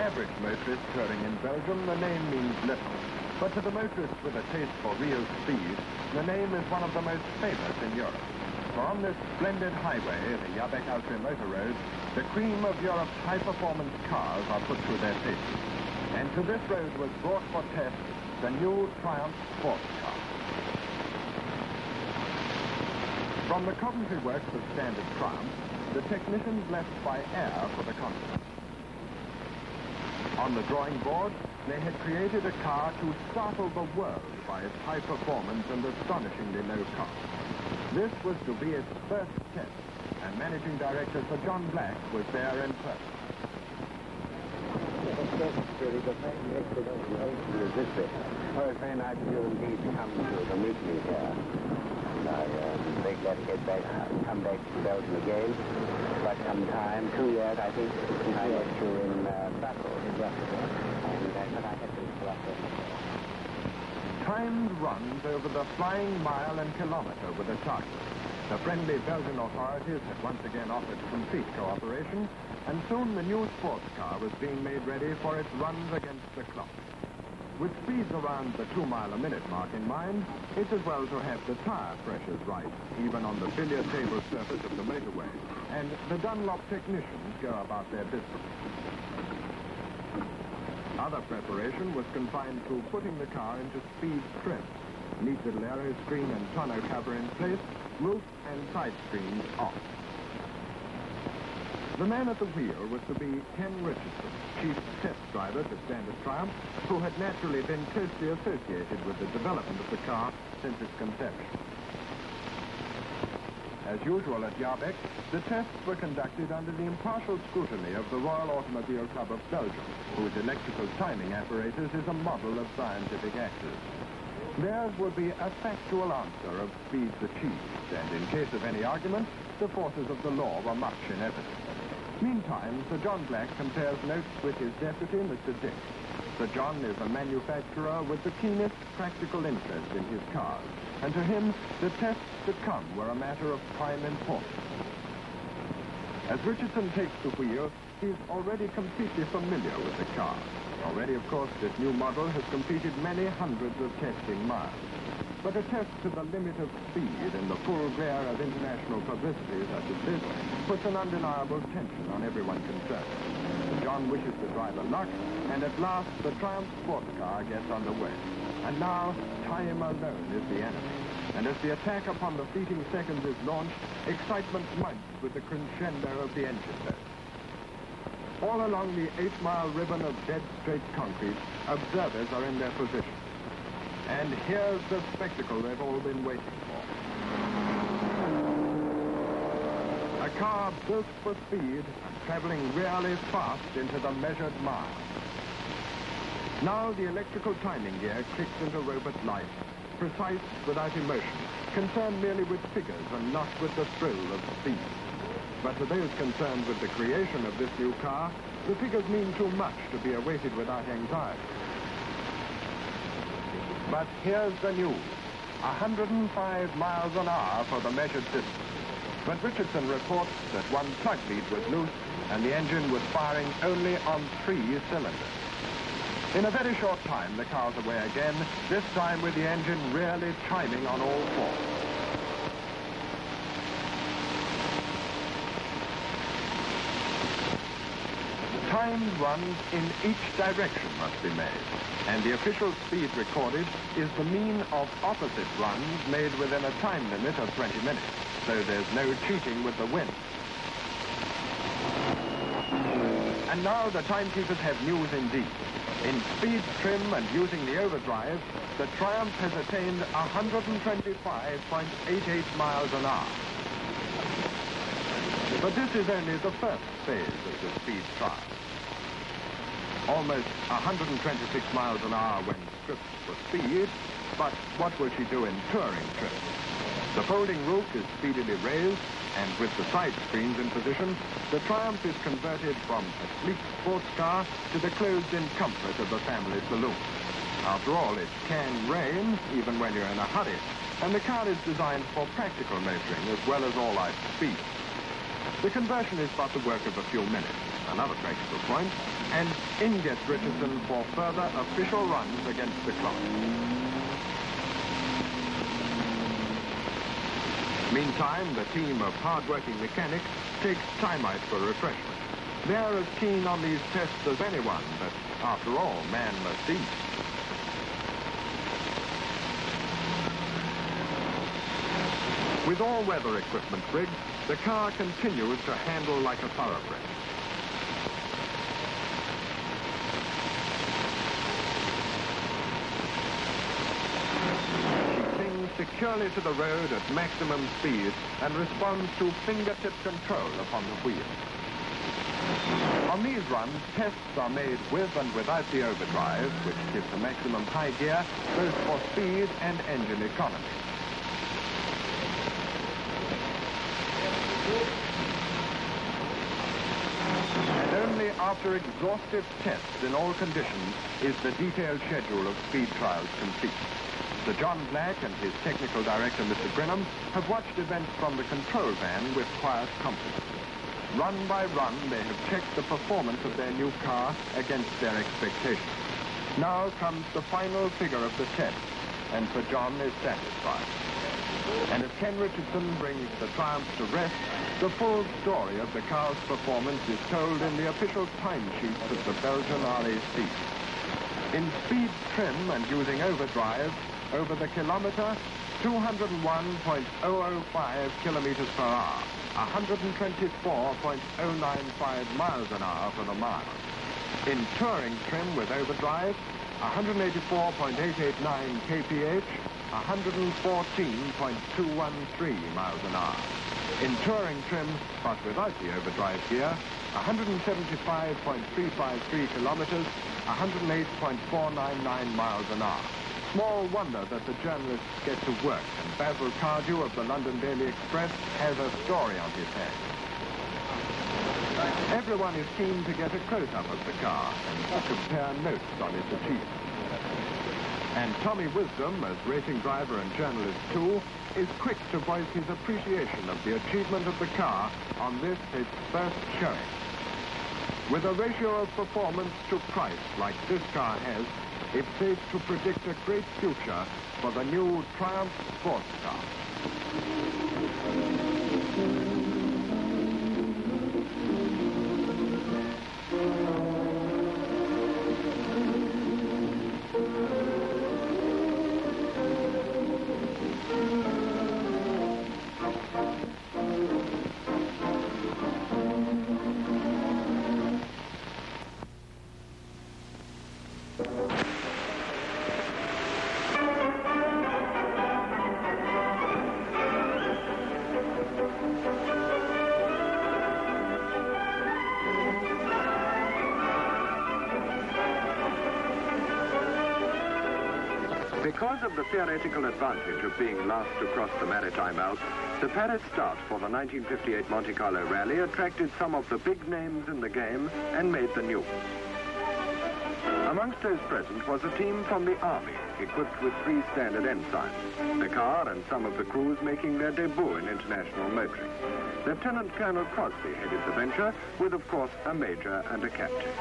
average motorist touring in Belgium, the name means little. But to the motorist with a taste for real speed, the name is one of the most famous in Europe. For on this splendid highway, the Jabek Ultra Motor Road, the cream of Europe's high-performance cars are put through their paces. And to this road was brought for test the new Triumph sports car. From the Coventry works of standard Triumph, the technicians left by air for the continent. On the drawing board, they had created a car to startle the world by its high performance and astonishingly low cost. This was to be its first test, and Managing Director Sir John Black was there in person. Oh, it's very nice of you indeed to come to meet me here. And I'm very glad to get back, come back to Belgium again. Quite some time, 2 years, I think, since I left you in Brussels. And but I had to Timed runs over the flying mile and kilometre with a target. The friendly Belgian authorities had once again offered complete cooperation, and soon the new sports car was being made ready for its runs against the clock. With speeds around the 2-mile-a-minute mark in mind, it's as well to have the tire pressures right, even on the billiard table surface of the motorway, and the Dunlop technicians go about their business. Other preparation was confined to putting the car into speed trim, neat little aero screen and tonneau cover in place, roof and side screens off. The man at the wheel was to be Ken Richardson, chief test driver for Standard Triumph, who had naturally been closely associated with the development of the car since its conception. As usual at Jabek, the tests were conducted under the impartial scrutiny of the Royal Automobile Club of Belgium, whose electrical timing apparatus is a model of scientific accuracy. Theirs would be a factual answer of speeds achieved, and in case of any argument, the forces of the law were much in evidence. Meantime, Sir John Black compares notes with his deputy, Mr. Dick. Sir John is a manufacturer with the keenest practical interest in his cars, and to him, the tests to come were a matter of prime importance. As Richardson takes the wheel, he's already completely familiar with the car. Already, of course, this new model has completed many hundreds of testing miles. But a test to the limit of speed in the full glare of international publicity such as this puts an undeniable tension on everyone concerned. John wishes the driver luck, and at last the Triumph sports car gets underway. And now, time alone is the enemy. And as the attack upon the fleeting seconds is launched, excitement mounts with the crescendo of the engine note. All along the 8-mile ribbon of dead straight concrete, observers are in their position. And here's the spectacle they've all been waiting for. A car built for speed and traveling really fast into the measured mile. Now the electrical timing gear kicks into robot life, precise without emotion, concerned merely with figures and not with the thrill of speed. But to those concerned with the creation of this new car, the figures mean too much to be awaited without anxiety. But here's the news. 105 miles an hour for the measured distance. But Richardson reports that one plug lead was loose and the engine was firing only on 3 cylinders. In a very short time, the car's away again, this time with the engine really chiming on all fours. Timed runs in each direction must be made, and the official speed recorded is the mean of opposite runs made within a time limit of 20 minutes, so there's no cheating with the wind. And now the timekeepers have news indeed. In speed trim and using the overdrive, the Triumph has attained 125.88 miles an hour. But this is only the first phase of the speed trial. Almost 126 miles an hour when stripped for speed, but what will she do in touring trips? The folding roof is speedily raised, and with the side screens in position, the Triumph is converted from a sleek sports car to the closed-in comfort of the family saloon. After all, it can rain, even when you're in a hurry, and the car is designed for practical motoring as well as all-out speed. The conversion is but the work of a few minutes, another practical point, and In gets Richardson for further official runs against the clock. Meantime, the team of hard-working mechanics takes time out for refreshment. They're as keen on these tests as anyone, but after all, man must eat. With all weather equipment rigged, the car continues to handle like a thoroughbred. Securely to the road at maximum speed and responds to fingertip control upon the wheel. On these runs, tests are made with and without the overdrive, which gives a maximum high gear both for speed and engine economy. And only after exhaustive tests in all conditions is the detailed schedule of speed trials complete. Sir John Black and his technical director, Mr. Grinham, have watched events from the control van with quiet confidence. Run by run, they have checked the performance of their new car against their expectations. Now comes the final figure of the test, and Sir John is satisfied. And as Ken Richardson brings the Triumph to rest, the full story of the car's performance is told in the official timesheets of the Belgian RAC. In speed trim and using overdrive, over the kilometer, 201.005 kilometers per hour, 124.095 miles an hour for the mile. In touring trim with overdrive, 184.889 kph, 114.213 miles an hour. In touring trim, but without the overdrive gear, 175.353 kilometers, 108.499 miles an hour. Small wonder that the journalists get to work, and Basil Cardew of the London Daily Express has a story on his hands. Everyone is keen to get a close-up of the car and to compare notes on its achievements. And Tommy Wisdom, as racing driver and journalist too, is quick to voice his appreciation of the achievement of the car on this, its first showing. With a ratio of performance to price like this car has, it's safe to predict a great future for the new Triumph sports car. Because of the theoretical advantage of being last to cross the Maritime Alps, the Paris start for the 1958 Monte Carlo Rally attracted some of the big names in the game and made the news. Amongst those present was a team from the Army, equipped with 3 standard ensigns, the car and some of the crews making their debut in international motoring. Lieutenant Colonel Crosby headed the venture, with, of course, a major and a captain.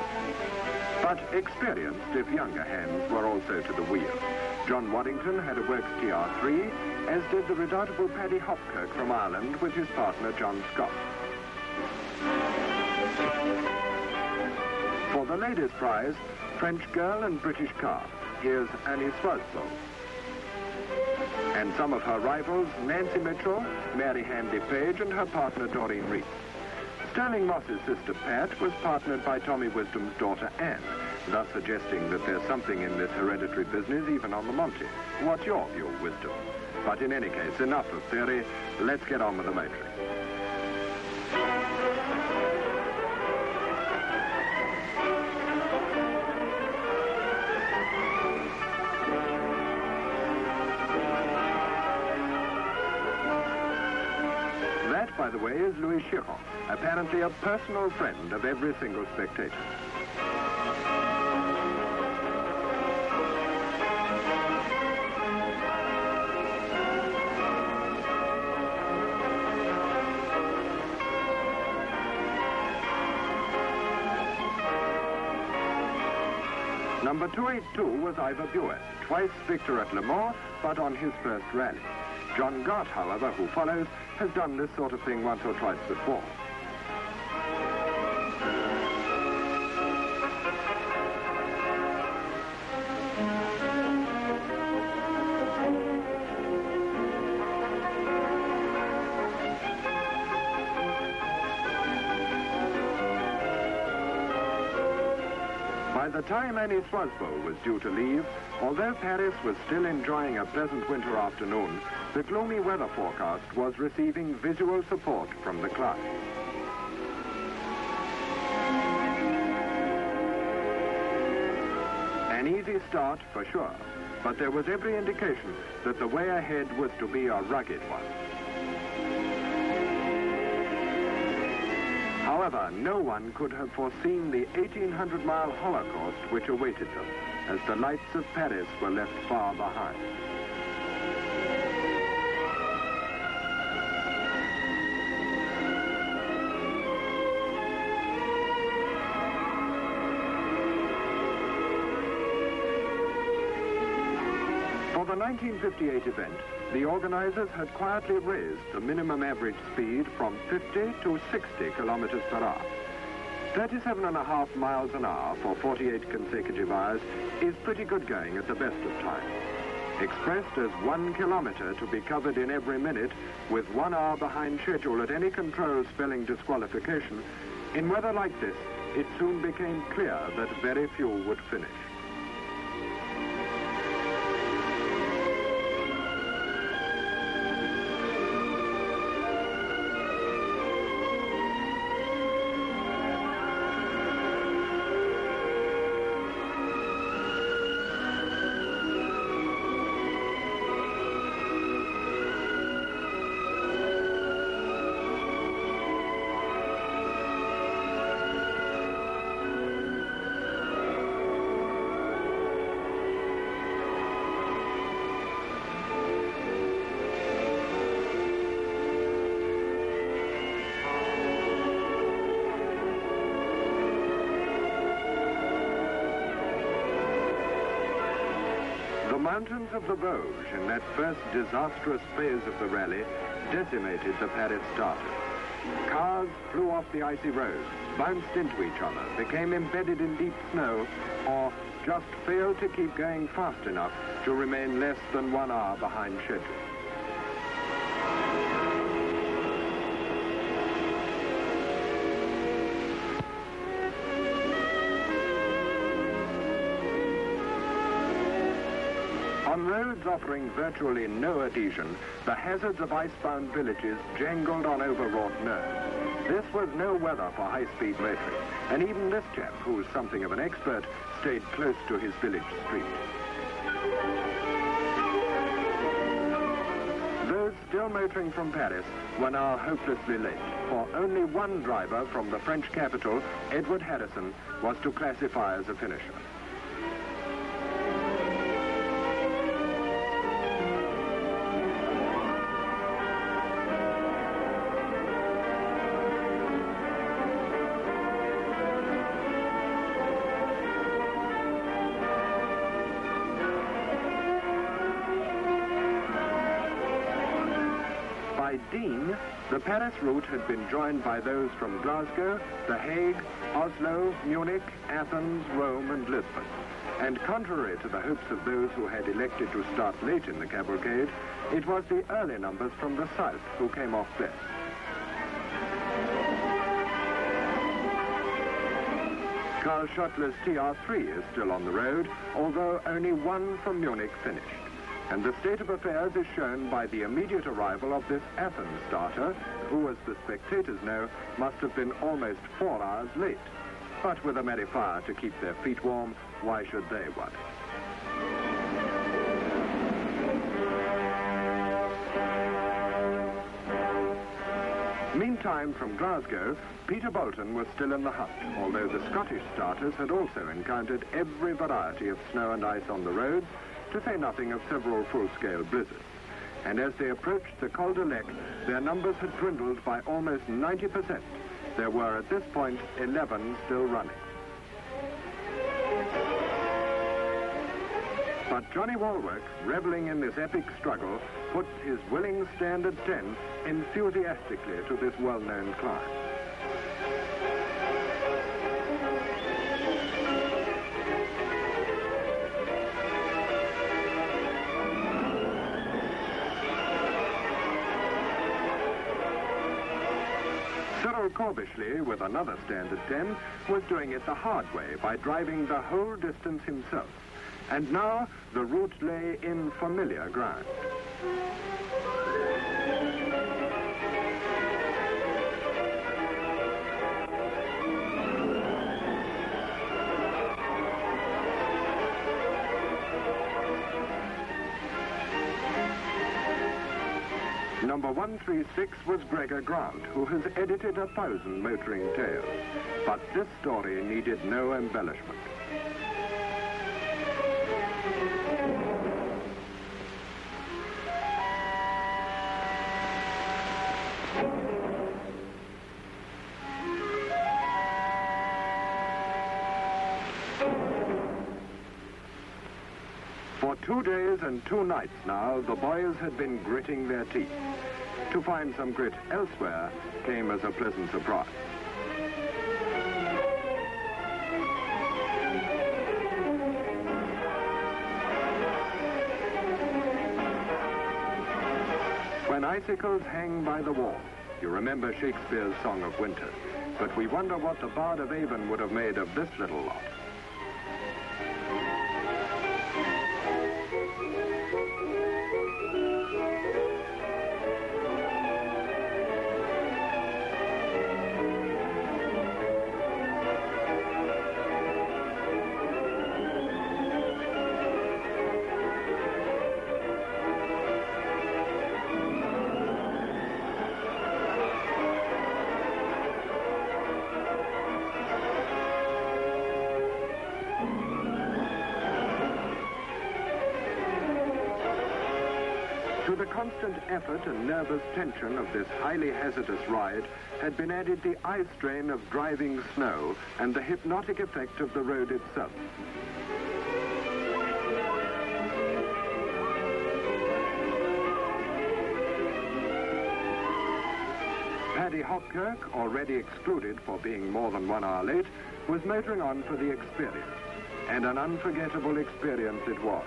But experienced, if younger hands, were also to the wheel. John Waddington had a Works TR3, as did the redoubtable Paddy Hopkirk from Ireland with his partner John Scott. For the ladies' prize, French girl and British car. Here's Annie Swazbo. And some of her rivals, Nancy Mitchell, Mary Handy Page, and her partner Doreen Reese. Sterling Moss's sister Pat was partnered by Tommy Wisdom's daughter Anne, thus suggesting that there's something in this hereditary business even on the Monte. What's your view, Wisdom? But in any case, enough of theory. Let's get on with the motoring. That, by the way, is Louis Chiron, apparently a personal friend of every single spectator. Number 282 was Ivor Buet, twice victor at Le Mans, but on his first rally. John Gott, however, who follows, has done this sort of thing once or twice before. By the time Annie Swasbo was due to leave, although Paris was still enjoying a pleasant winter afternoon, the gloomy weather forecast was receiving visual support from the clouds. An easy start for sure, but there was every indication that the way ahead was to be a rugged one. However, no one could have foreseen the 1,800-mile holocaust which awaited them, as the lights of Paris were left far behind. For the 1958 event, the organizers had quietly raised the minimum average speed from 50 to 60 kilometers per hour. 37.5 miles an hour for 48 consecutive hours is pretty good going at the best of times. Expressed as 1 kilometer to be covered in every minute, with 1 hour behind schedule at any control spelling disqualification, in weather like this, it soon became clear that very few would finish. The mountains of the Vosges in that first disastrous phase of the rally decimated the Paris starters. Cars flew off the icy roads, bounced into each other, became embedded in deep snow, or just failed to keep going fast enough to remain less than 1 hour behind schedule. On roads offering virtually no adhesion, the hazards of icebound villages jangled on overwrought nerves. This was no weather for high-speed motoring, and even this chap, who's something of an expert, stayed close to his village street. Those still motoring from Paris were now hopelessly late, for only one driver from the French capital, Edward Harrison, was to classify as a finisher. By Dean, the Paris route had been joined by those from Glasgow, The Hague, Oslo, Munich, Athens, Rome, and Lisbon. And contrary to the hopes of those who had elected to start late in the cavalcade, it was the early numbers from the south who came off best. Karl Schottler's TR3 is still on the road, although only one from Munich finished. And the state of affairs is shown by the immediate arrival of this Athens starter, who, as the spectators know, must have been almost 4 hours late. But with a merry fire to keep their feet warm, why should they worry? Meantime, from Glasgow, Peter Bolton was still in the hunt, although the Scottish starters had also encountered every variety of snow and ice on the roads, to say nothing of several full-scale blizzards. And as they approached the Col de Lec, their numbers had dwindled by almost 90%. There were, at this point, 11 still running. But Johnny Walworth, reveling in this epic struggle, puts his willing Standard 10 enthusiastically to this well-known climb. Cyril Corbishley, with another Standard 10, was doing it the hard way by driving the whole distance himself. And now the route lay in familiar ground. Number 136 was Gregor Grant, who has edited 1,000 motoring tales. But this story needed no embellishment. For 2 days and 2 nights now, the boys had been gritting their teeth. To find some grit elsewhere came as a pleasant surprise. When icicles hang by the wall, you remember Shakespeare's Song of Winter. But we wonder what the Bard of Avon would have made of this little lot. To the constant effort and nervous tension of this highly hazardous ride had been added the eye strain of driving snow and the hypnotic effect of the road itself. Paddy Hopkirk, already excluded for being more than 1 hour late, was motoring on for the experience. And an unforgettable experience it was.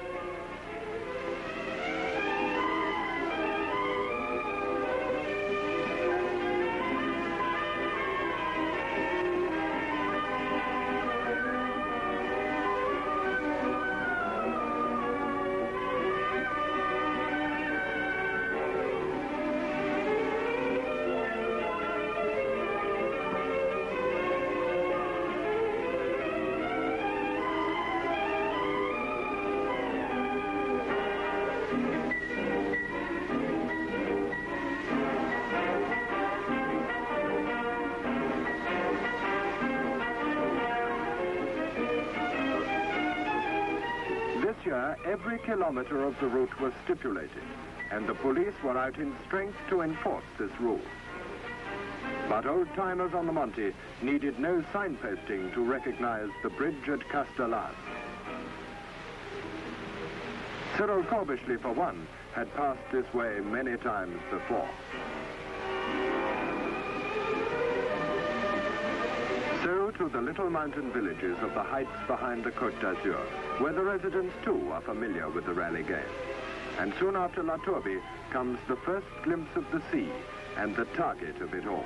This year, every kilometre of the route was stipulated, and the police were out in strength to enforce this rule. But old-timers on the Monte needed no signposting to recognize the bridge at Castellan. Cyril Corbishley, for one, had passed this way many times before. So to the little mountain villages of the heights behind the Côte d'Azur, where the residents too are familiar with the rally game. And soon after La Tourbe comes the first glimpse of the sea and the target of it all.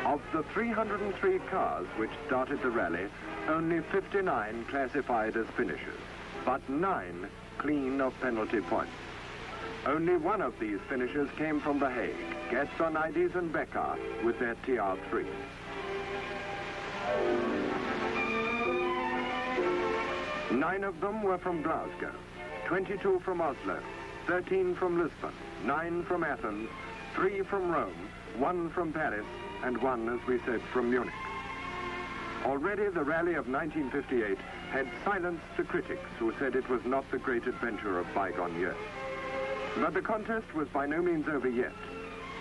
Of the 303 cars which started the rally, only 59 classified as finishers, but 9 clean of penalty points. Only one of these finishers came from The Hague, Gatsonides and Becker with their TR3. Nine of them were from Glasgow, 22 from Oslo, 13 from Lisbon, 9 from Athens, 3 from Rome, 1 from Paris, and 1, as we said, from Munich. Already the rally of 1958 had silenced the critics who said it was not the great adventure of bygone years. But the contest was by no means over yet.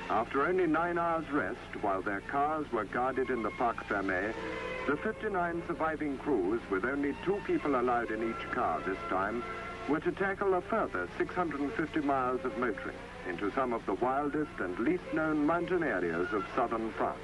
After only 9 hours rest, while their cars were guarded in the Parc Fermé, the 59 surviving crews, with only 2 people allowed in each car this time, were to tackle a further 650 miles of motoring into some of the wildest and least known mountain areas of southern France.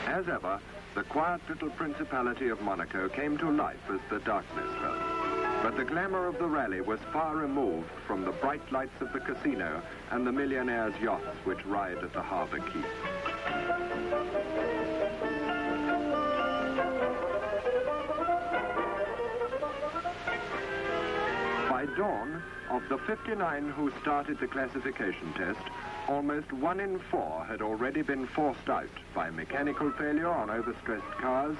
As ever, the quiet little Principality of Monaco came to life as the darkness fell. But the glamour of the rally was far removed from the bright lights of the casino and the millionaires' yachts which ride at the harbor quay. By dawn, of the 59 who started the classification test, almost 1 in 4 had already been forced out by mechanical failure on overstressed cars,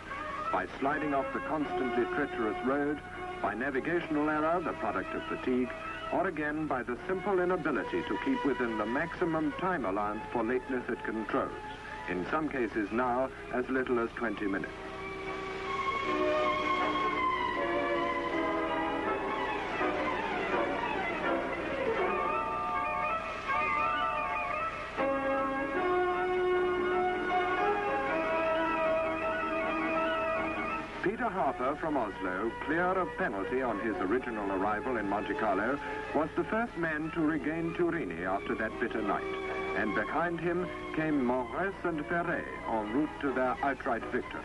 by sliding off the constantly treacherous road, by navigational error, the product of fatigue, or again by the simple inability to keep within the maximum time allowance for lateness at controls, in some cases now as little as 20 minutes. Peter Harper from Oslo, clear of penalty on his original arrival in Monte Carlo, was the first man to regain Turini after that bitter night. And behind him came Morris and Ferret en route to their outright victory.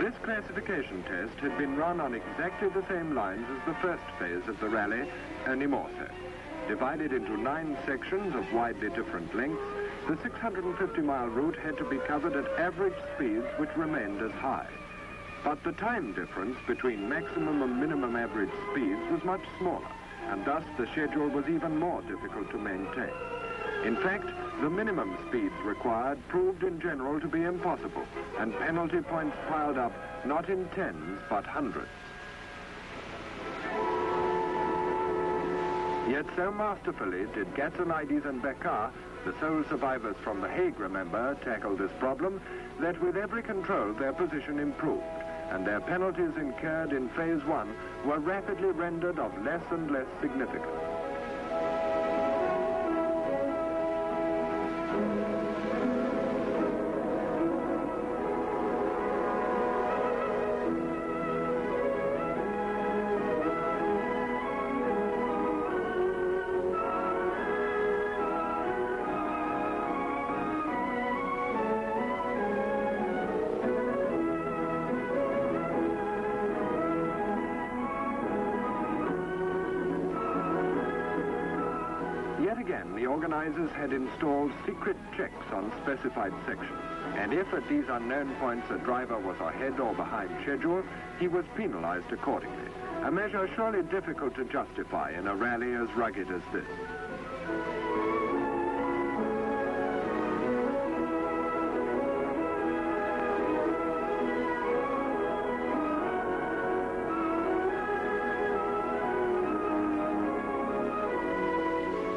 This classification test had been run on exactly the same lines as the first phase of the rally, only more so. Divided into 9 sections of widely different lengths, the 650-mile route had to be covered at average speeds which remained as high. But the time difference between maximum and minimum average speeds was much smaller, and thus the schedule was even more difficult to maintain. In fact, the minimum speeds required proved in general to be impossible, and penalty points piled up not in tens but hundreds. Yet so masterfully did Gatsonides and Beccard, the sole survivors from The Hague, remember, tackle this problem, that with every control their position improved, and their penalties incurred in Phase 1 were rapidly rendered of less and less significance. Yet again, the organizers had installed secret checks on specified sections. And if at these unknown points a driver was ahead or behind schedule, he was penalized accordingly. A measure surely difficult to justify in a rally as rugged as this.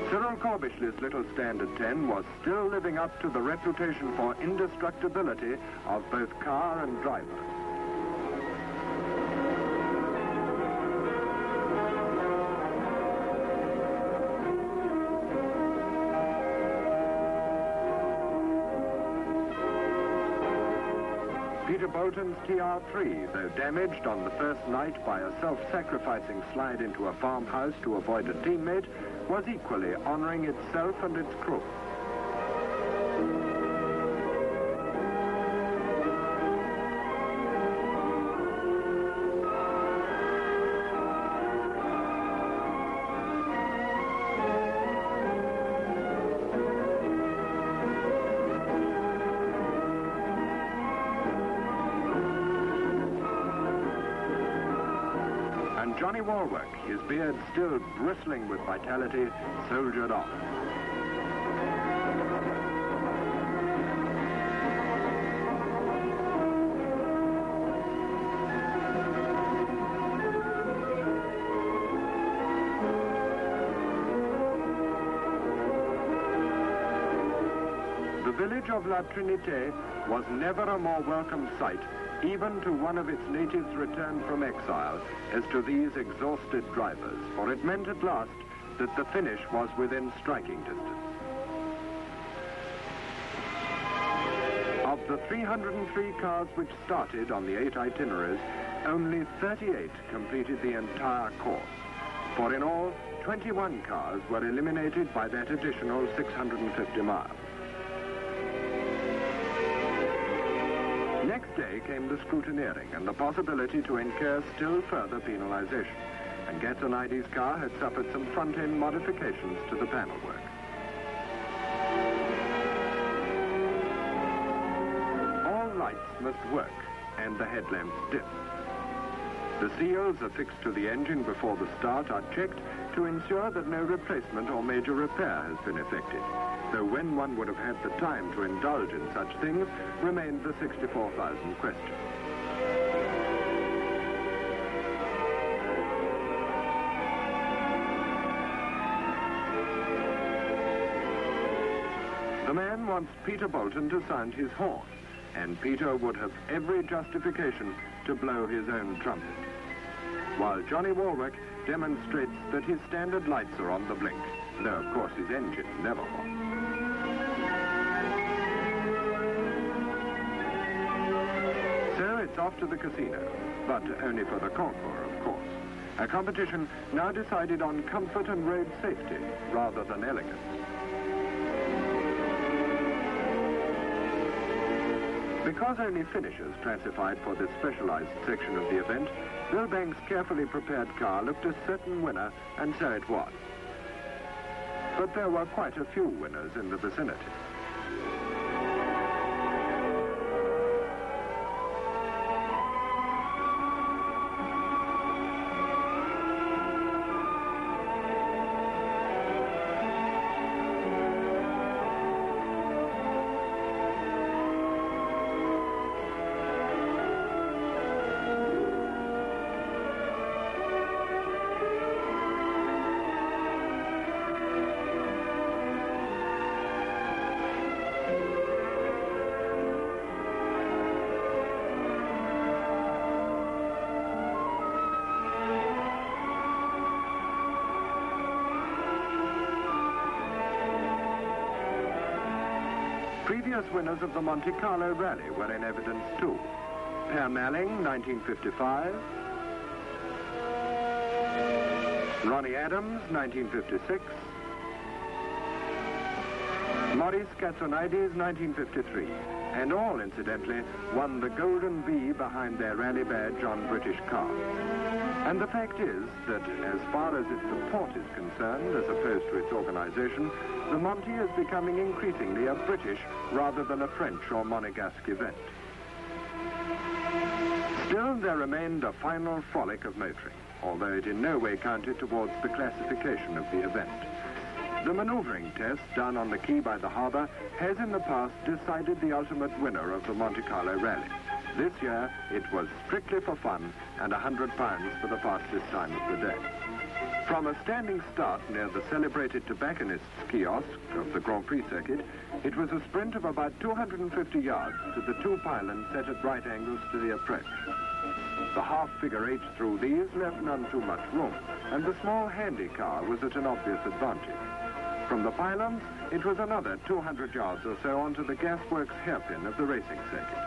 Cyril Korbish's little Standard 10 was still living up to the reputation for indestructibility of both car and driver. Peter Bolton's TR3, though damaged on the first night by a self-sacrificing slide into a farmhouse to avoid a teammate, was equally honoring itself and its crew. Johnny Walwork, his beard still bristling with vitality, soldiered on. The village of La Trinité was never a more welcome sight, even to one of its natives returned from exile, as to these exhausted drivers, for it meant at last that the finish was within striking distance. Of the 303 cars which started on the 8 itineraries, only 38 completed the entire course, for in all, 21 cars were eliminated by that additional 650 miles. Next day came the scrutineering and the possibility to incur still further penalization, and Gazzanides' car had suffered some front-end modifications to the panel work. All lights must work, and the headlamps dim. The seals affixed to the engine before the start are checked to ensure that no replacement or major repair has been effected, though when one would have had the time to indulge in such things remained the 64,000 question. The man wants Peter Bolton to sound his horn, and Peter would have every justification to blow his own trumpet, while Johnny Walwork demonstrates that his standard lights are on the blink, though of course his engine never was. So it's off to the casino, but only for the concours, of course. A competition now decided on comfort and road safety rather than elegance. Because only finishers classified for this specialized section of the event, Bill Banks' carefully prepared car looked a certain winner, and so it was. But there were quite a few winners in the vicinity. Previous winners of the Monte Carlo Rally were in evidence too. Per Malling, 1955. Ronnie Adams, 1956. Maurice Gazzanides, 1953. And all, incidentally, won the Golden V behind their rally badge on British cars. And the fact is that as far as its support is concerned, as opposed to its organization, the Monte is becoming increasingly a British rather than a French or Monegasque event. Still, there remained a final frolic of motoring, although it in no way counted towards the classification of the event. The maneuvering test done on the quay by the harbour has in the past decided the ultimate winner of the Monte Carlo Rally. This year, it was strictly for fun and £100 for the fastest time of the day. From a standing start near the celebrated tobacconist's kiosk of the Grand Prix circuit, it was a sprint of about 250 yards to the two pylons set at right angles to the approach. The half figure eight through these left none too much room, and the small handy car was at an obvious advantage. From the pylons, it was another 200 yards or so onto the gasworks hairpin of the racing circuit.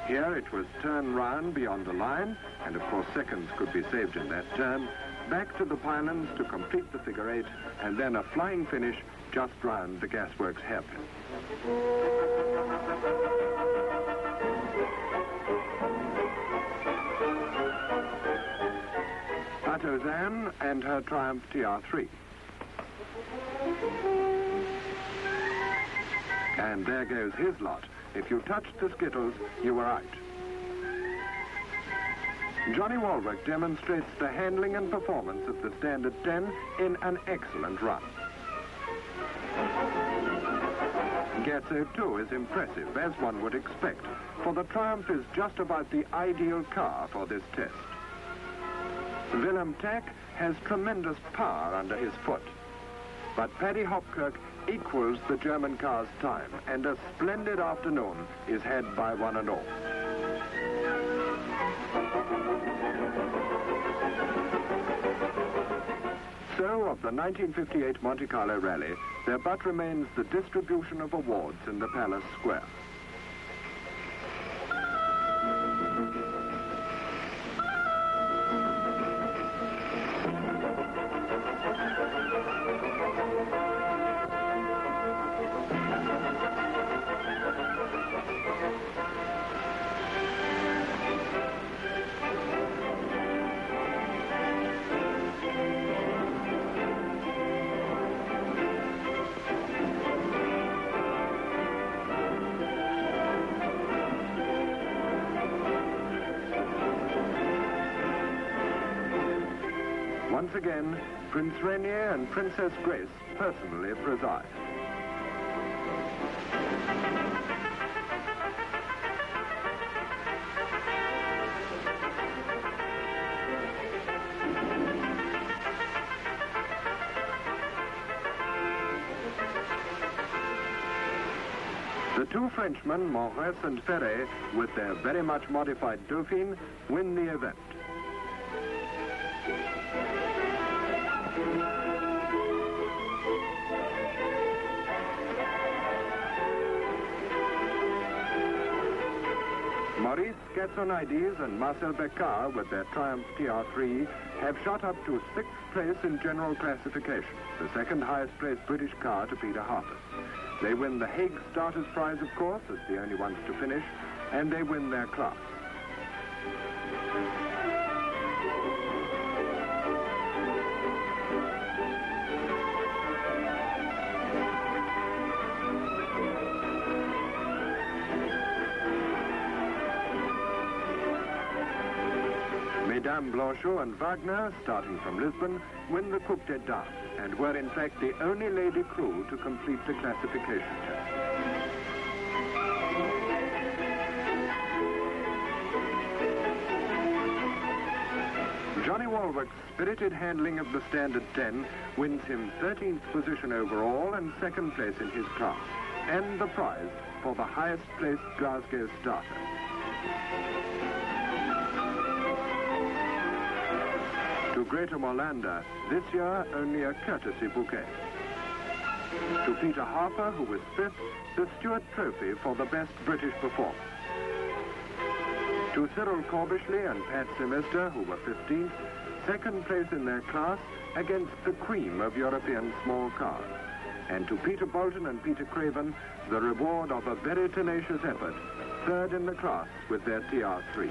Here it was turn round beyond the line, and of course seconds could be saved in that turn, back to the pylons to complete the figure eight, and then a flying finish just round the gasworks hairpin. Patozan and her Triumph TR3. And there goes his lot. If you touched the skittles, you were out. Johnny Walwick demonstrates the handling and performance of the Standard 10 in an excellent run. Gazzo too is impressive, as one would expect, for the Triumph is just about the ideal car for this test. Willem Tack has tremendous power under his foot, but Paddy Hopkirk equals the German car's time, and a splendid afternoon is had by one and all. So, of the 1958 Monte Carlo Rally, there but remains the distribution of awards in the Palace Square. Once again, Prince Rainier and Princess Grace personally preside. The two Frenchmen, Morris and Ferret, with their very much modified Dauphine, win the event. Maurice Gatsonides and Marcel Becard, with their Triumph TR3, have shot up to 6th place in general classification, the second highest placed British car to Peter Harper. They win the Hague Starters Prize, of course, as the only ones to finish, and they win their class. Mesdames Blanchot and Wagner, starting from Lisbon, win the Coupe des Dames, and were in fact the only lady crew to complete the classification test. Johnny Walwick's spirited handling of the Standard 10 wins him 13th position overall and 2nd place in his class, and the prize for the highest placed Glasgow starter. To Greater Morlanda, this year only a courtesy bouquet. To Peter Harper, who was 5th, the Stewart Trophy for the best British performance. To Cyril Corbishley and Pat Semister, who were 15th, 2nd place in their class against the cream of European small cars. And to Peter Bolton and Peter Craven, the reward of a very tenacious effort, 3rd in the class with their TR3.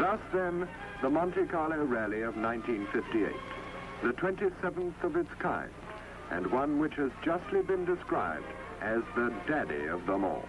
Thus then, the Monte Carlo Rally of 1958, the 27th of its kind, and one which has justly been described as the daddy of them all.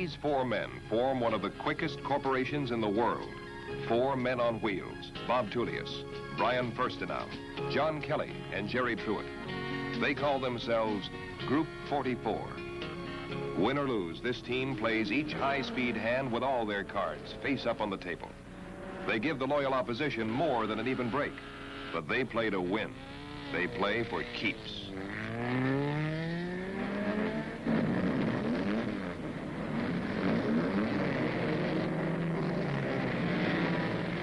These four men form one of the quickest corporations in the world. Four men on wheels: Bob Tullius, Brian Firstenau, John Kelly, and Jerry Truitt. They call themselves Group 44. Win or lose, this team plays each high-speed hand with all their cards face up on the table. They give the loyal opposition more than an even break, but they play to win. They play for keeps.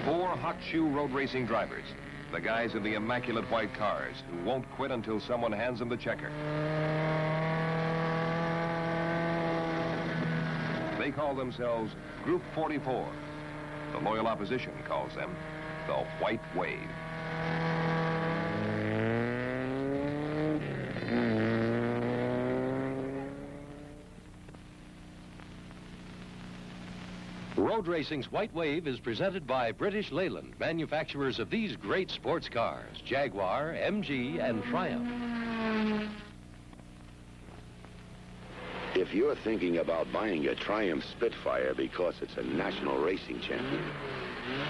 Four hot shoe road racing drivers, the guys in the immaculate white cars who won't quit until someone hands them the checker. They call themselves Group 44. The loyal opposition calls them the White Wave. Road Racing's White Wave is presented by British Leyland, manufacturers of these great sports cars: Jaguar, MG, and Triumph. If you're thinking about buying a Triumph Spitfire because it's a national racing champion,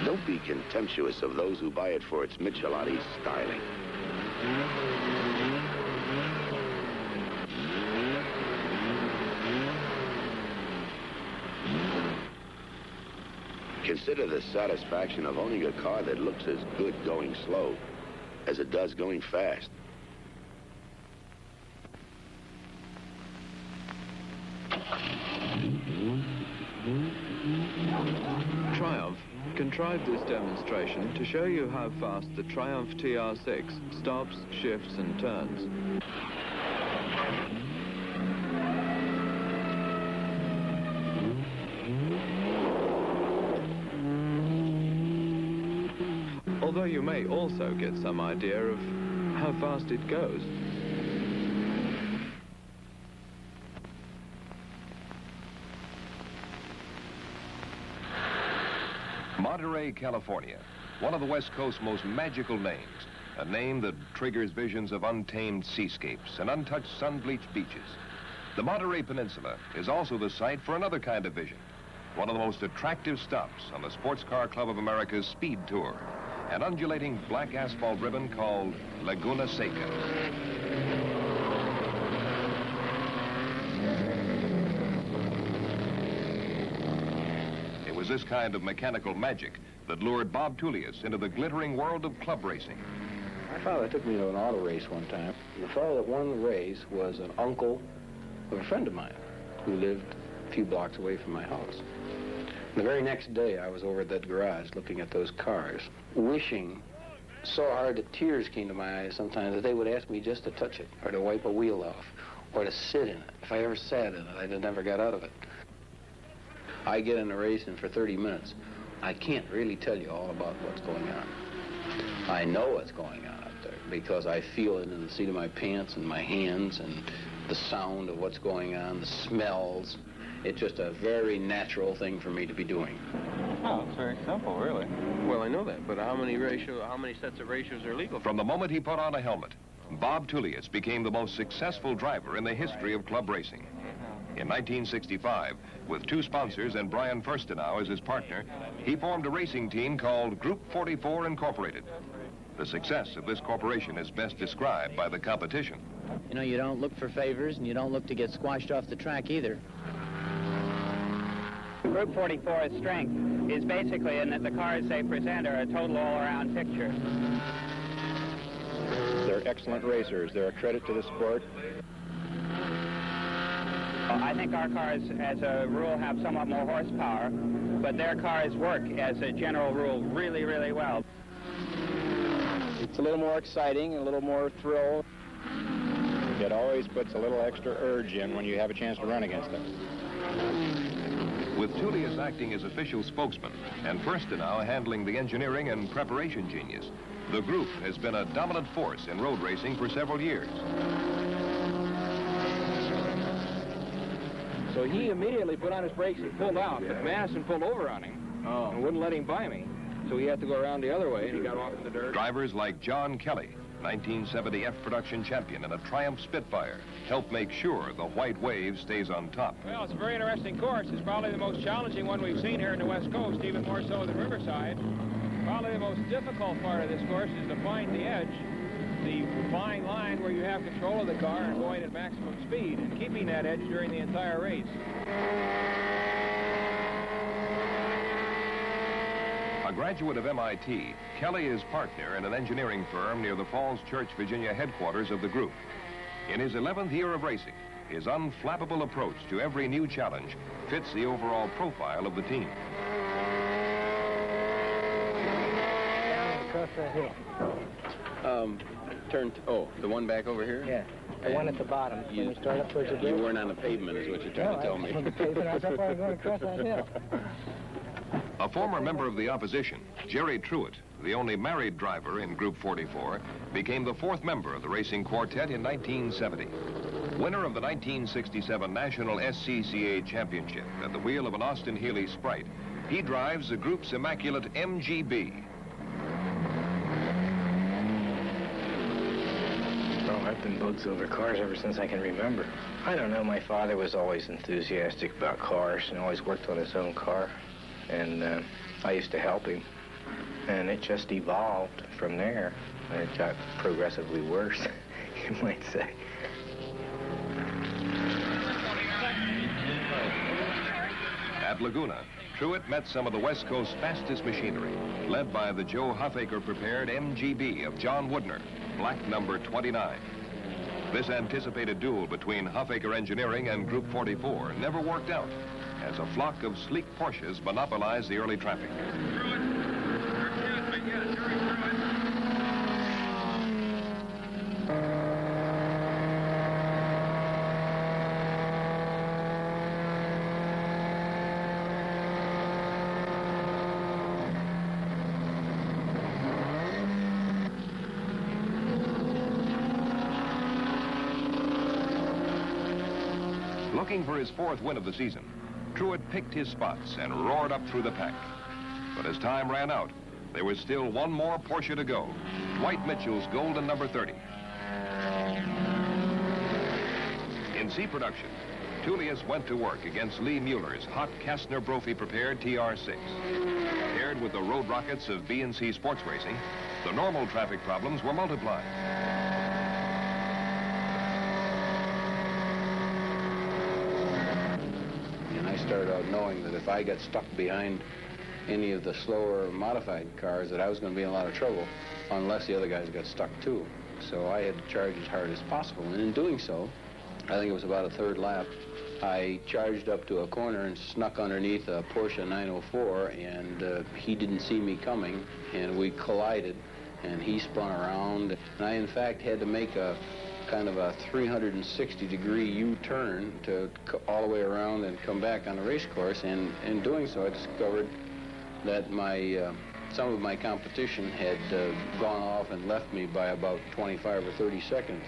don't be contemptuous of those who buy it for its Michelotti styling. Consider the satisfaction of owning a car that looks as good going slow as it does going fast. Triumph contrived this demonstration to show you how fast the Triumph TR6 stops, shifts, and turns. Although you may also get some idea of how fast it goes. Monterey, California, one of the West Coast's most magical names, a name that triggers visions of untamed seascapes and untouched sun-bleached beaches. The Monterey Peninsula is also the site for another kind of vision, one of the most attractive stops on the Sports Car Club of America's Speed Tour, an undulating black asphalt ribbon called Laguna Seca. It was this kind of mechanical magic that lured Bob Tullius into the glittering world of club racing. My father took me to an auto race one time. The fellow that won the race was an uncle of a friend of mine who lived a few blocks away from my house. The very next day, I was over at that garage looking at those cars, wishing so hard that tears came to my eyes sometimes that they would ask me just to touch it, or to wipe a wheel off, or to sit in it. If I ever sat in it, I never got out of it. I get in a race, and for 30 minutes, I can't really tell you all about what's going on. I know what's going on out there because I feel it in the seat of my pants and my hands and the sound of what's going on, the smells. It's just a very natural thing for me to be doing. Oh, it's very simple, really. Well, I know that, but how many sets of ratios are legal? From the moment he put on a helmet, Bob Tullius became the most successful driver in the history of club racing. In 1965, with two sponsors and Brian Firstenau as his partner, he formed a racing team called Group 44 Incorporated. The success of this corporation is best described by the competition. You know, you don't look for favors, and you don't look to get squashed off the track either. Group 44's strength is basically in that the cars they present are a total all-around picture. They're excellent racers. They're a credit to the sport. I think our cars, as a rule, have somewhat more horsepower, but their cars work, as a general rule, really, really well. It's a little more exciting, a little more thrill. It always puts a little extra urge in when you have a chance to run against them. With Tullius acting as official spokesman and Firstenau handling the engineering and preparation genius, the group has been a dominant force in road racing for several years. So he immediately put on his brakes and pulled out, but Madison pulled over on him and wouldn't let him by me. So he had to go around the other way, and he got off in the dirt. Drivers like John Kelly, 1970 F production champion and a Triumph Spitfire, help make sure the White Wave stays on top. Well, it's a very interesting course. It's probably the most challenging one we've seen here in the West Coast, even more so than Riverside. Probably the most difficult part of this course is to find the edge, the fine line where you have control of the car and going at maximum speed and keeping that edge during the entire race. A graduate of MIT, Kelly is partner in an engineering firm near the Falls Church, Virginia headquarters of the group. In his 11th year of racing, his unflappable approach to every new challenge fits the overall profile of the team. Down across that hill. The one back over here? Yeah, the one at the bottom. When you start up towards the bridge. You weren't on the pavement is what you're trying to tell me. On the pavement. I was up there going across that hill. A former member of the opposition, Jerry Truitt, the only married driver in Group 44, became the 4th member of the racing quartet in 1970. Winner of the 1967 National SCCA Championship at the wheel of an Austin Healey Sprite, he drives the group's immaculate MGB. Well, I've been bugs over cars ever since I can remember. I don't know, my father was always enthusiastic about cars and always worked on his own car. And I used to help him, and it just evolved from there. And it got progressively worse, you might say. At Laguna, Truitt met some of the West Coast's fastest machinery, led by the Joe Huffaker-prepared MGB of John Woodner, black number 29. This anticipated duel between Huffaker Engineering and Group 44 never worked out, as a flock of sleek Porsches monopolized the early traffic. Looking for his 4th win of the season, Truitt picked his spots and roared up through the pack. But as time ran out, there was still one more Porsche to go, Dwight Mitchell's golden number 30. In C production, Tullius went to work against Lee Mueller's hot Kastner Brophy-prepared TR6. Paired with the road rockets of B&C Sports Racing, the normal traffic problems were multiplied. I started out knowing that if I got stuck behind any of the slower modified cars that I was going to be in a lot of trouble unless the other guys got stuck too. So I had to charge as hard as possible. And in doing so, I think it was about a 3rd lap, I charged up to a corner and snuck underneath a Porsche 904, and he didn't see me coming, and we collided, and he spun around. And I, in fact, had to make a kind of a 360-degree U-turn to all the way around and come back on the race course. And in doing so, I discovered that some of my competition had gone off and left me by about 25 or 30 seconds.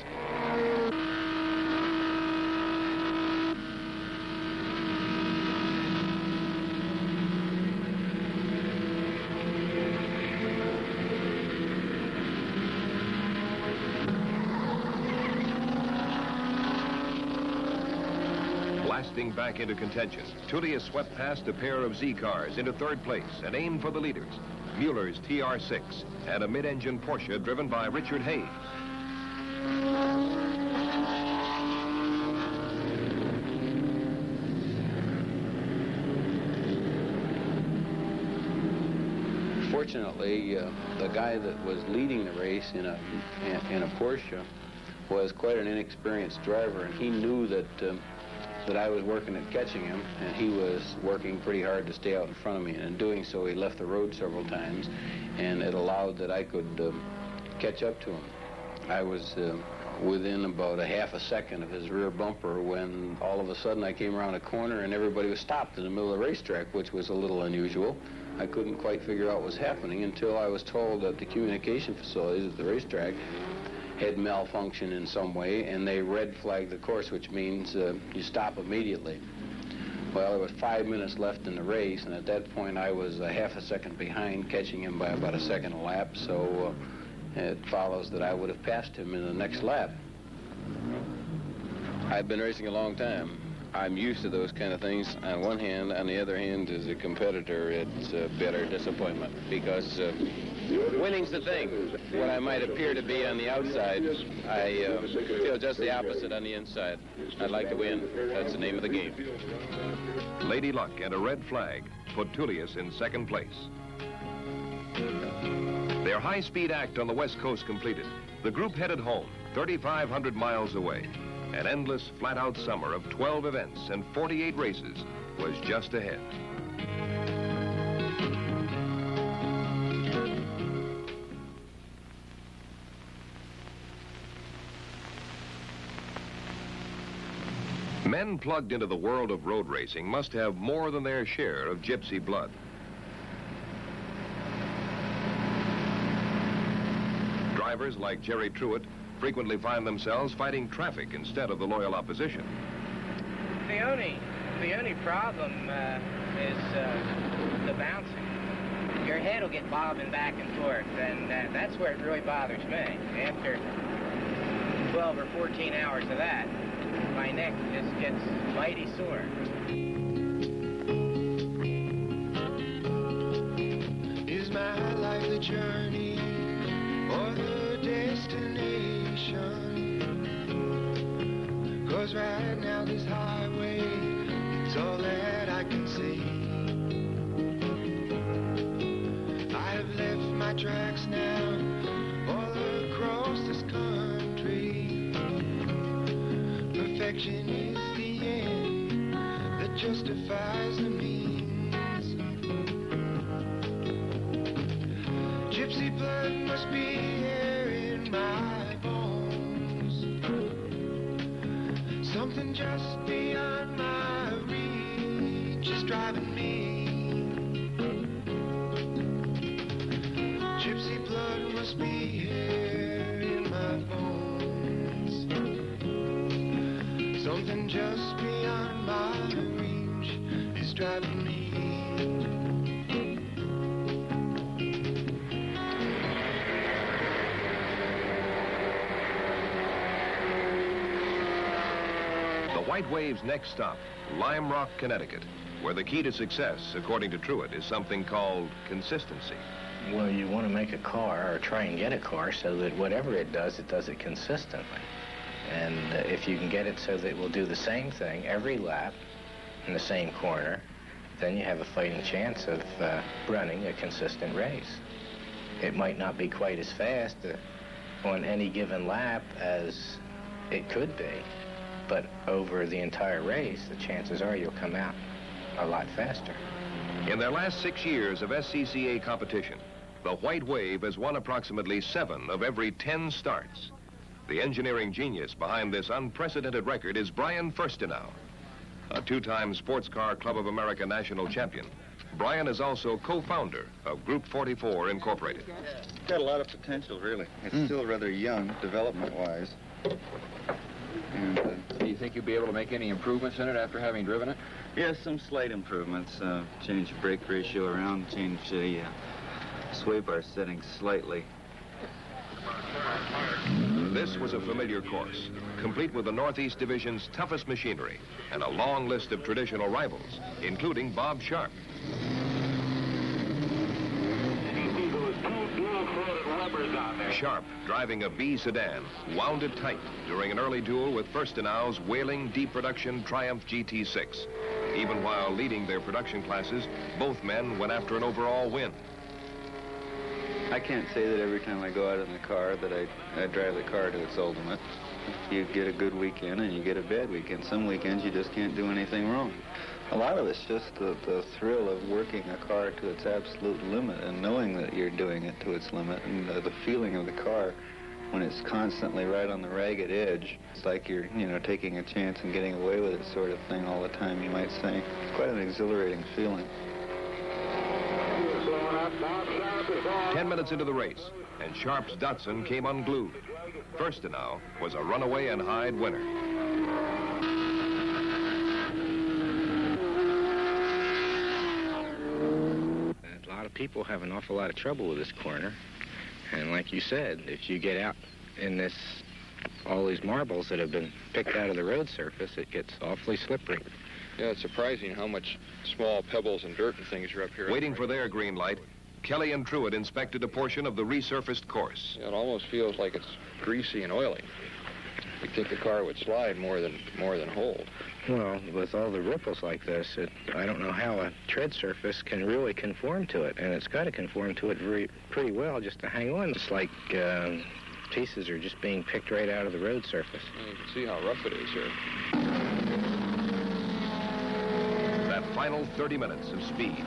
Blasting back into contention, Tullius swept past a pair of Z cars into 3rd place and aimed for the leaders, Mueller's TR6 and a mid-engine Porsche driven by Richard Hayes. Fortunately, the guy that was leading the race in a Porsche was quite an inexperienced driver, and he knew that I was working at catching him, and he was working pretty hard to stay out in front of me. And in doing so, he left the road several times, and it allowed that I could catch up to him. I was within about a half a second of his rear bumper when all of a sudden I came around a corner and everybody was stopped in the middle of the racetrack, which was a little unusual. I couldn't quite figure out what was happening until I was told that the communication facilities at the racetrack had malfunctioned in some way, and they red flagged the course, which means you stop immediately. Well, there was 5 minutes left in the race, and at that point I was a half a second behind, catching him by about a second a lap. So it follows that I would have passed him in the next lap. I've been racing a long time. I'm used to those kind of things on one hand. On the other hand, as a competitor, it's a bitter disappointment because winning's the thing. What I might appear to be on the outside, I feel just the opposite on the inside. I'd like to win. That's the name of the game. Lady Luck and a red flag put Tullius in second place. Their high-speed act on the West Coast completed, the group headed home, 3,500 miles away. An endless, flat-out summer of 12 events and 48 races was just ahead. Men plugged into the world of road racing must have more than their share of gypsy blood. Drivers like Jerry Truitt frequently find themselves fighting traffic instead of the loyal opposition. The only problem is the bouncing. Your head will get bobbing back and forth, and that's where it really bothers me. After 12 or 14 hours of that, my neck just gets mighty sore. Is my life the journey or the destination? 'Cause right now this highway, it's all that I can see. I have left my tracks now all across this country. Perfection is the end that justifies the means. Gypsy blood must be here in my bones. Something just beyond my reach is driving me. Gypsy blood must be here in my bones. Something just beyond my reach is driving me. White Wave's next stop, Lime Rock, Connecticut, where the key to success, according to Truitt, is something called consistency. Well, you want to make a car or try and get a car so that whatever it does it consistently. And if you can get it so that it will do the same thing every lap in the same corner, then you have a fighting chance of running a consistent race. It might not be quite as fast on any given lap as it could be, but over the entire race, the chances are you'll come out a lot faster. In their last 6 years of SCCA competition, the White Wave has won approximately 7 of every 10 starts. The engineering genius behind this unprecedented record is Brian Firstenau, a 2-time Sports Car Club of America national champion. Brian is also co-founder of Group 44 Incorporated. It's got a lot of potential, really. It's still rather young, development-wise. And, do you think you'll be able to make any improvements in it after having driven it? Yes, some slight improvements. Change the brake ratio around, change the sway bar settings slightly. This was a familiar course, complete with the Northeast Division's toughest machinery and a long list of traditional rivals, including Bob Sharp. Sharp, driving a B sedan, wound it tight during an early duel with Firstenau's wailing D-production Triumph GT6. Even while leading their production classes, both men went after an overall win. I can't say that every time I go out in the car that I drive the car to its ultimate. You get a good weekend and you get a bad weekend. Some weekends you just can't do anything wrong. A lot of it's just the thrill of working a car to its absolute limit and knowing that you're doing it to its limit, and the feeling of the car when it's constantly right on the ragged edge. It's like you're, taking a chance and getting away with it sort of thing all the time, you might say. It's quite an exhilarating feeling. 10 minutes into the race, and Sharp's Datsun came unglued. Firstenau was a runaway and hide winner. A lot of people have an awful lot of trouble with this corner, And like you said, if you get out in this, all these marbles that have been picked out of the road surface, it gets awfully slippery. Yeah, it's surprising how much small pebbles and dirt and things are up here. Waiting for their green light, Kelly and Truett inspected a portion of the resurfaced course. Yeah, it almost feels like it's greasy and oily. You'd think the car would slide more than hold. Well, with all the ripples like this, I don't know how a tread surface can really conform to it, and it's got to conform to it pretty well just to hang on. It's like pieces are just being picked right out of the road surface. And you can see how rough it is here. That final 30 minutes of speed,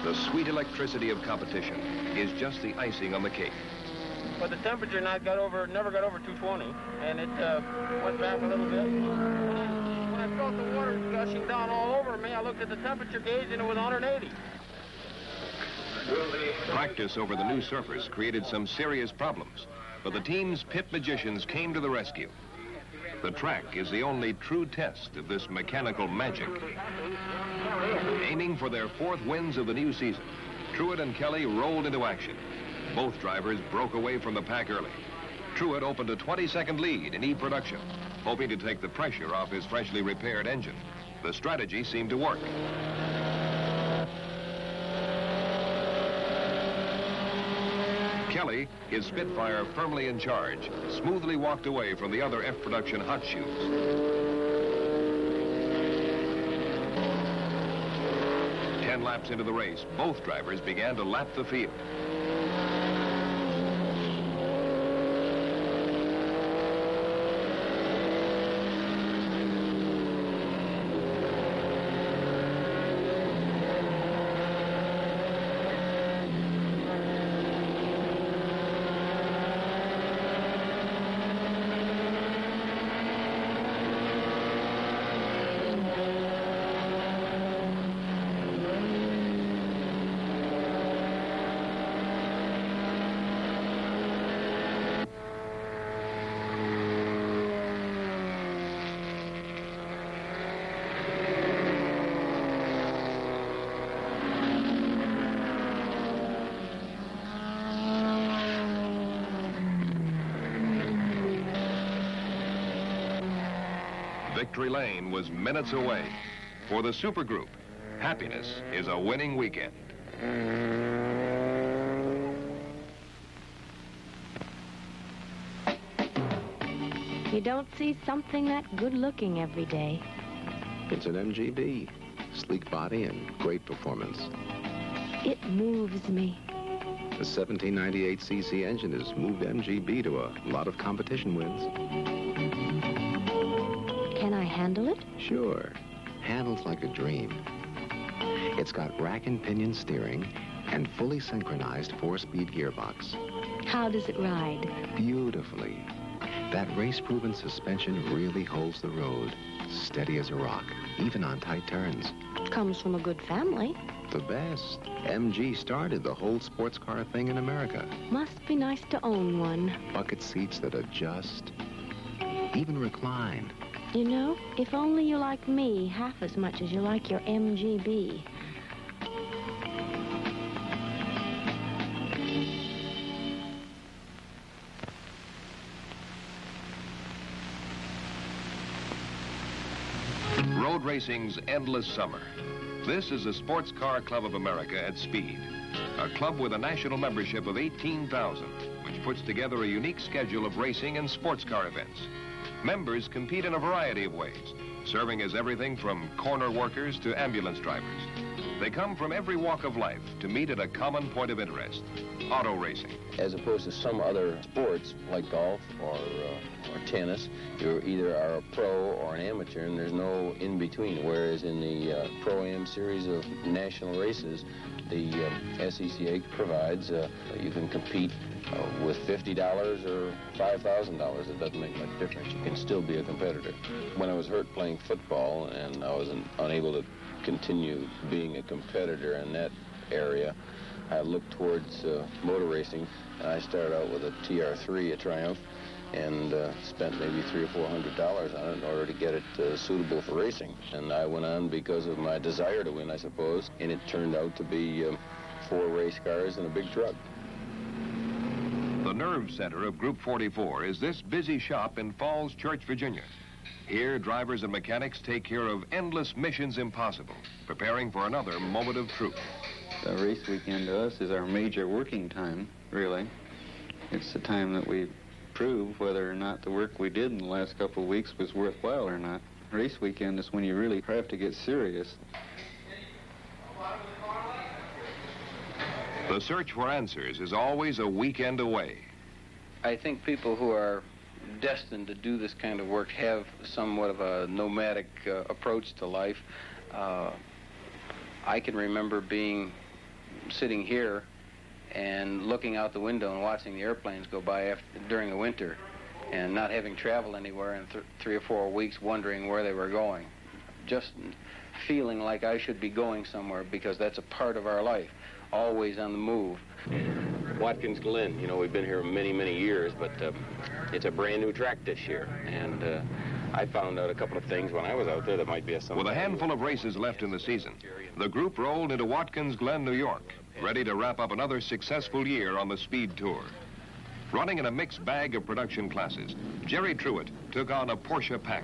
the sweet electricity of competition, is just the icing on the cake. But the temperature never got over 220, and it went back a little bit. When I felt the water gushing down all over me, I looked at the temperature gauge, and it was 180. Practice over the new surface created some serious problems, but the team's pit magicians came to the rescue. The track is the only true test of this mechanical magic. Aiming for their 4th wins of the new season, Truett and Kelly rolled into action. Both drivers broke away from the pack early. Truett opened a 20-second lead in E-Production, hoping to take the pressure off his freshly repaired engine. The strategy seemed to work. Kelly, his Spitfire firmly in charge, smoothly walked away from the other F-Production hot shoes. 10 laps into the race, both drivers began to lap the field. Victory Lane was minutes away. For the supergroup, happiness is a winning weekend. You don't see something that good-looking every day. It's an MGB. Sleek body and great performance. It moves me. The 1798cc engine has moved MGB to a lot of competition wins. Can I handle it? Sure. Handles like a dream. It's got rack and pinion steering and fully synchronized 4-speed gearbox. How does it ride? Beautifully. That race-proven suspension really holds the road, steady as a rock, even on tight turns. Comes from a good family. The best. MG started the whole sports car thing in America. Must be nice to own one. Bucket seats that adjust, even recline. You know, if only you like me half as much as you like your MGB. Road racing's endless summer. This is the Sports Car Club of America at Speed, a club with a national membership of 18,000, which puts together a unique schedule of racing and sports car events. Members compete in a variety of ways, serving as everything from corner workers to ambulance drivers. They come from every walk of life to meet at a common point of interest, auto racing. As opposed to some other sports like golf or tennis, you either are a pro or an amateur, and there's no in-between. Whereas in the Pro-Am series of national races, the SCCA provides you can compete with $50 or $5,000. It doesn't make much difference. You can still be a competitor. When I was hurt playing football and I was unable to continue being a competitor in that area, I looked towards motor racing. I started out with a TR3, a Triumph, and spent maybe $300 or $400 on it in order to get it suitable for racing. And I went on because of my desire to win, I suppose, and it turned out to be 4 race cars and a big truck. The nerve center of Group 44 is this busy shop in Falls Church, Virginia. Here, drivers and mechanics take care of endless missions impossible, preparing for another moment of truth. The race weekend to us is our major working time, really. It's the time that we prove whether or not the work we did in the last couple of weeks was worthwhile or not. Race weekend is when you really have to get serious. The search for answers is always a weekend away. I think people who are destined to do this kind of work have somewhat of a nomadic approach to life. I can remember sitting here and looking out the window and watching the airplanes go by during the winter and not having traveled anywhere in 3 or 4 weeks, wondering where they were going. Just feeling like I should be going somewhere because that's a part of our life, always on the move. Watkins Glen, you know, we've been here many, many years, but it's a brand new track this year, and I found out a couple of things when I was out there that might be a With a handful of races left in the season, the group rolled into Watkins Glen, New York, ready to wrap up another successful year on the Speed Tour. Running in a mixed bag of production classes, Jerry Truitt took on a Porsche pack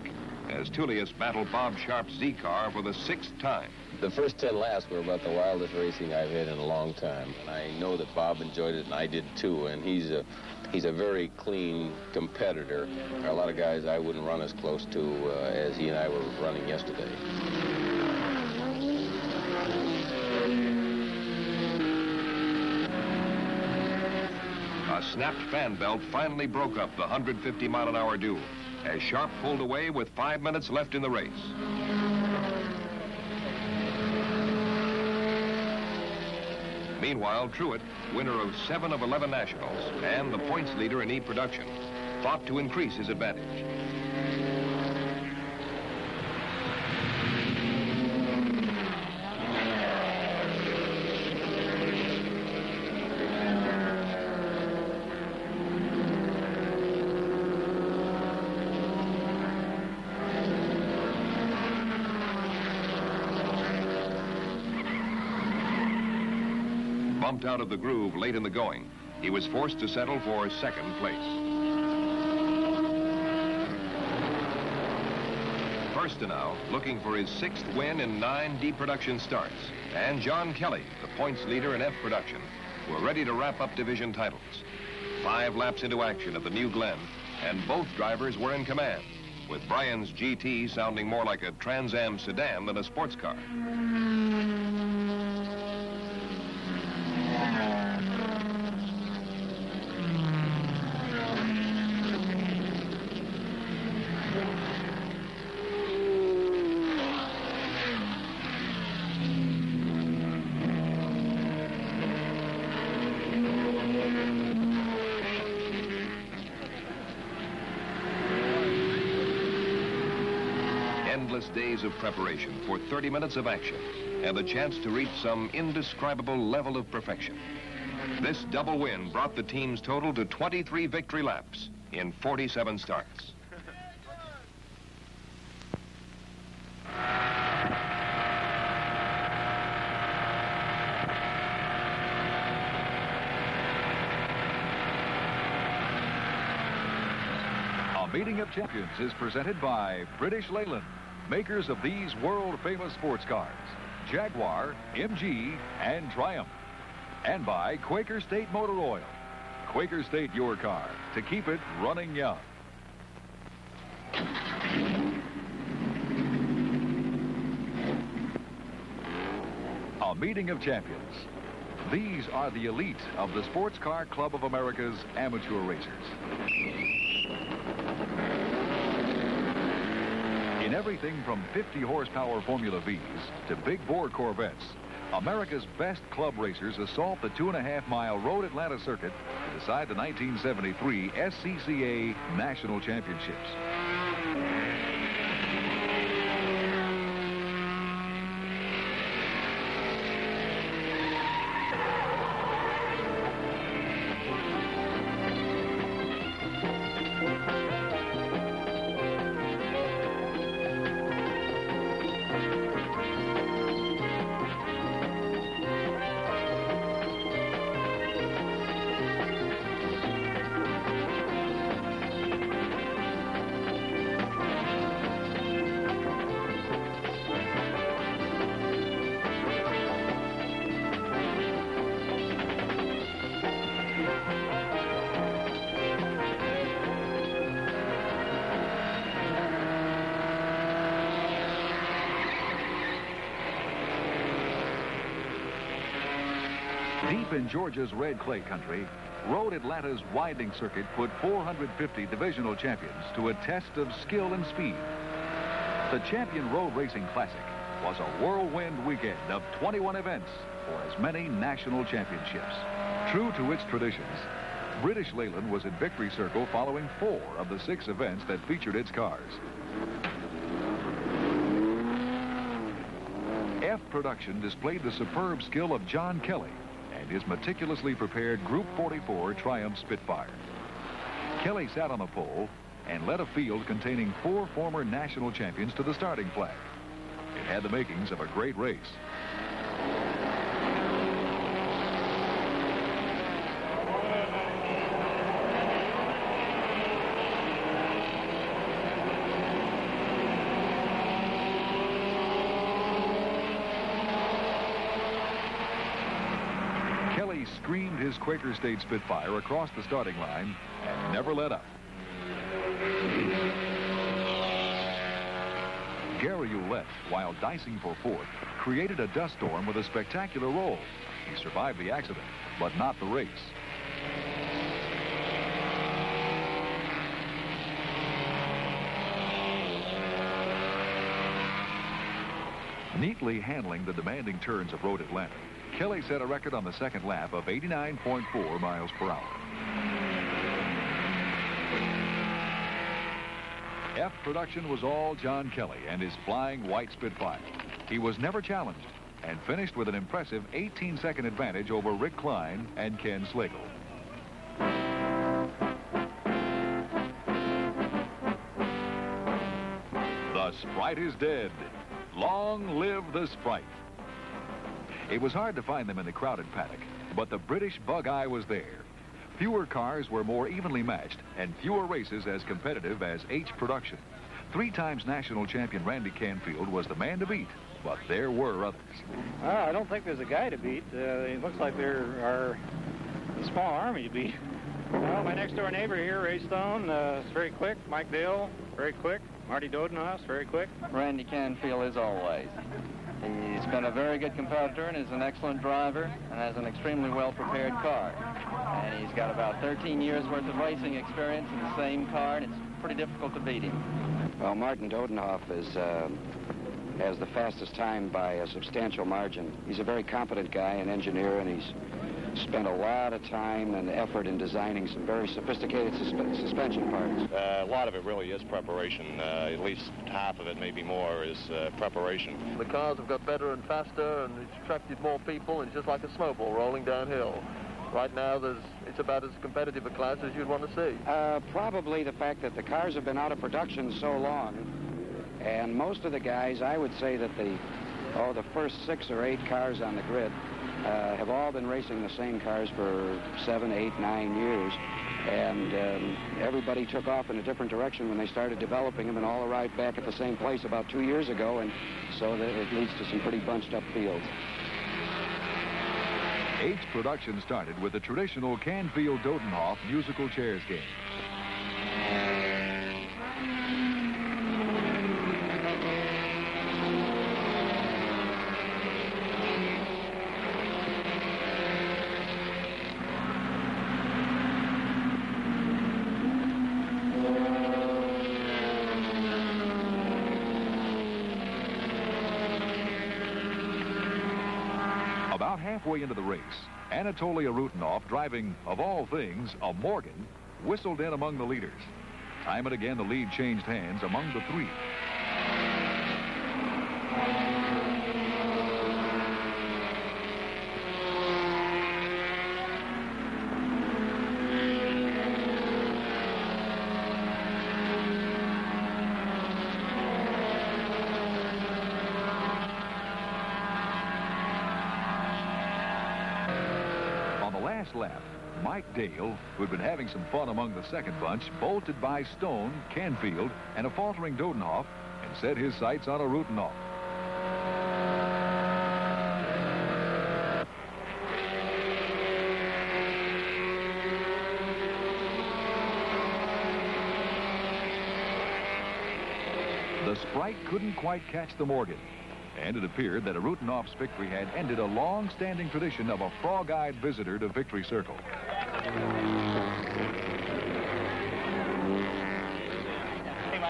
as Tullius battled Bob Sharp's Z-Car for the 6th time. The first 10 laps were about the wildest racing I've had in a long time, and I know that Bob enjoyed it, and I did too, and he's a very clean competitor. There are a lot of guys I wouldn't run as close to as he and I were running yesterday. A snapped fan belt finally broke up the 150-mile-an-hour duel as Sharp pulled away with 5 minutes left in the race. Meanwhile, Truitt, winner of 7 of 11 Nationals and the points leader in E-Production, fought to increase his advantage. Bumped out of the groove late in the going, he was forced to settle for 2nd place. Firstenau looking for his 6th win in 9 D-Production starts, and John Kelly, the points leader in F-Production, were ready to wrap up division titles. 5 laps into action at the New Glen, and both drivers were in command, with Bryan's GT sounding more like a Trans Am sedan than a sports car. Endless days of preparation for 30 minutes of action and the chance to reach some indescribable level of perfection. This double win brought the team's total to 23 victory laps in 47 starts. A Meeting of Champions is presented by British Leyland, makers of these world-famous sports cars, Jaguar, MG, and Triumph. And by Quaker State Motor Oil. Quaker State, your car, to keep it running young. A Meeting of Champions. These are the elite of the Sports Car Club of America's amateur racers. In everything from 50-horsepower Formula Vs to big-bore Corvettes, America's best club racers assault the 2.5-mile Road Atlanta circuit to decide the 1973 SCCA National Championships. Deep in Georgia's red clay country, Road Atlanta's winding circuit put 450 divisional champions to a test of skill and speed. The Champion Road Racing Classic was a whirlwind weekend of 21 events for as many national championships. True to its traditions, British Leyland was in victory circle following 4 of the 6 events that featured its cars. F Production displayed the superb skill of John Kelly and his meticulously prepared Group 44 Triumph Spitfire. Kelly sat on the pole and led a field containing 4 former national champions to the starting flag. It had the makings of a great race. Kelly screamed his Quaker State Spitfire across the starting line and never let up. Gary Ouellette, while dicing for 4th, created a dust storm with a spectacular roll. He survived the accident, but not the race. Neatly handling the demanding turns of Road Atlanta, Kelly set a record on the second lap of 89.4 miles per hour. F Production was all John Kelly and his flying white Spitfire. He was never challenged and finished with an impressive 18-second advantage over Rick Klein and Ken Slagle. The Sprite is dead. Long live the Sprite. It was hard to find them in the crowded paddock, but the British Bug-Eye was there. Fewer cars were more evenly matched, and fewer races as competitive as H Production. 3 times national champion Randy Canfield was the man to beat, but there were others. I don't think there's a guy to beat. It looks like there are a small army to beat. Well, my next-door neighbor here, Ray Stone, is very quick. Mike Dale, very quick. Marty Dodenhoff, very quick. Randy Canfield is always. He's been a very good competitor and is an excellent driver and has an extremely well-prepared car. And he's got about 13 years worth of racing experience in the same car, and it's pretty difficult to beat him. Well, Martin Dodenhoff has the fastest time by a substantial margin. He's a very competent guy, an engineer, and he's spent a lot of time and effort in designing some very sophisticated suspension parts. A lot of it really is preparation. At least half of it, maybe more, is preparation. The cars have got better and faster, and it's attracted more people, and it's just like a snowball rolling downhill. Right now, it's about as competitive a class as you'd want to see. Probably the fact that the cars have been out of production so long, and most of the guys, I would say that the first 6 or 8 cars on the grid have all been racing the same cars for 7, 8, 9 years. And everybody took off in a different direction when they started developing them, and all arrived back at the same place about 2 years ago, and so that it leads to some pretty bunched up fields. H Production started with the traditional Canfield-Dodenhoff musical chairs game. About halfway into the race, Anatolia Rutinoff, driving, of all things, a Morgan, whistled in among the leaders. Time and again, the lead changed hands among the 3. Lap, Mike Dale, who'd been having some fun among the second bunch, bolted by Stone, Canfield, and a faltering Dodenhoff, and set his sights on a Rutinoff. The Sprite couldn't quite catch the Morgan. And it appeared that a Rutenoff's victory had ended a long-standing tradition of a frog-eyed visitor to Victory Circle.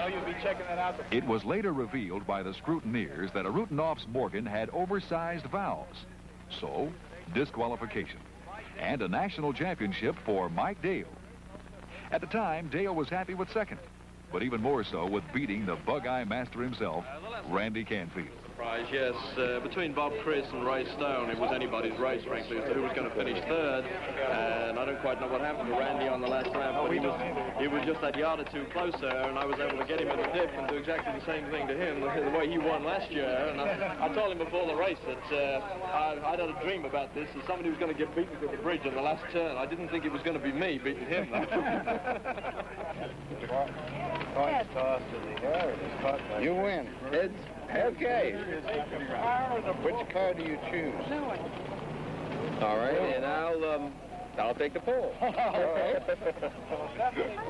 You'll be checking that out. It was later revealed by the scrutineers that a Rutenoff's Morgan had oversized valves. So, disqualification. And a national championship for Mike Dale. At the time, Dale was happy with second, but even more so with beating the bug-eye master himself, Randy Canfield. Surprise, yes. Between Bob Chris and Ray Stone, it was anybody's race, frankly, as to who was going to finish third. And I don't quite know what happened to Randy on the last lap, but he was just that yard or two closer, and I was able to get him in the dip and do exactly the same thing to him, the way he won last year. And I told him before the race that I'd had a dream about this, as somebody was going to get beaten to the bridge on the last turn. I didn't think it was going to be me beating him, though. You win. Heads. Okay. Which car do you choose? All right, and I'll take the pole.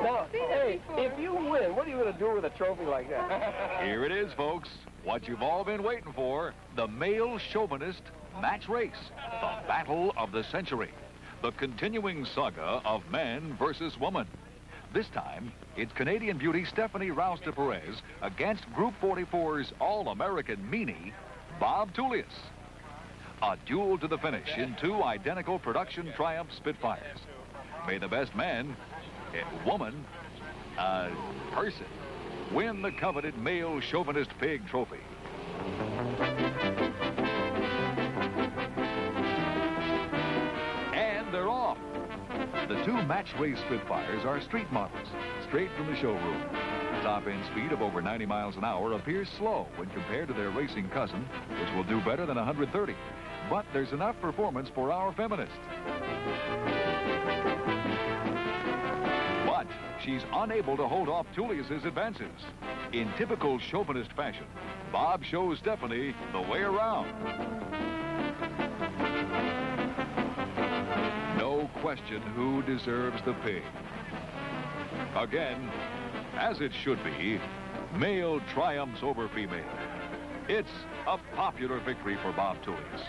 Now, hey, if you win, what are you going to do with a trophy like that? Here it is, folks. What you've all been waiting for, the male chauvinist match race. The battle of the century. The continuing saga of man versus woman. This time, it's Canadian beauty Stephanie Rouse de Perez against Group 44's All-American meanie, Bob Tullius. A duel to the finish in two identical production Triumph Spitfires. May the best man, woman, person, win the coveted male chauvinist pig trophy. And they're off. The two match race Spitfires are street models, straight from the showroom. Top-end speed of over 90 miles an hour appears slow when compared to their racing cousin, which will do better than 130. But there's enough performance for our feminist. But she's unable to hold off Tullius's advances. In typical chauvinist fashion, Bob shows Stephanie the way around. No question who deserves the pig. Again, as it should be, male triumphs over female. It's a popular victory for Bob Tullius.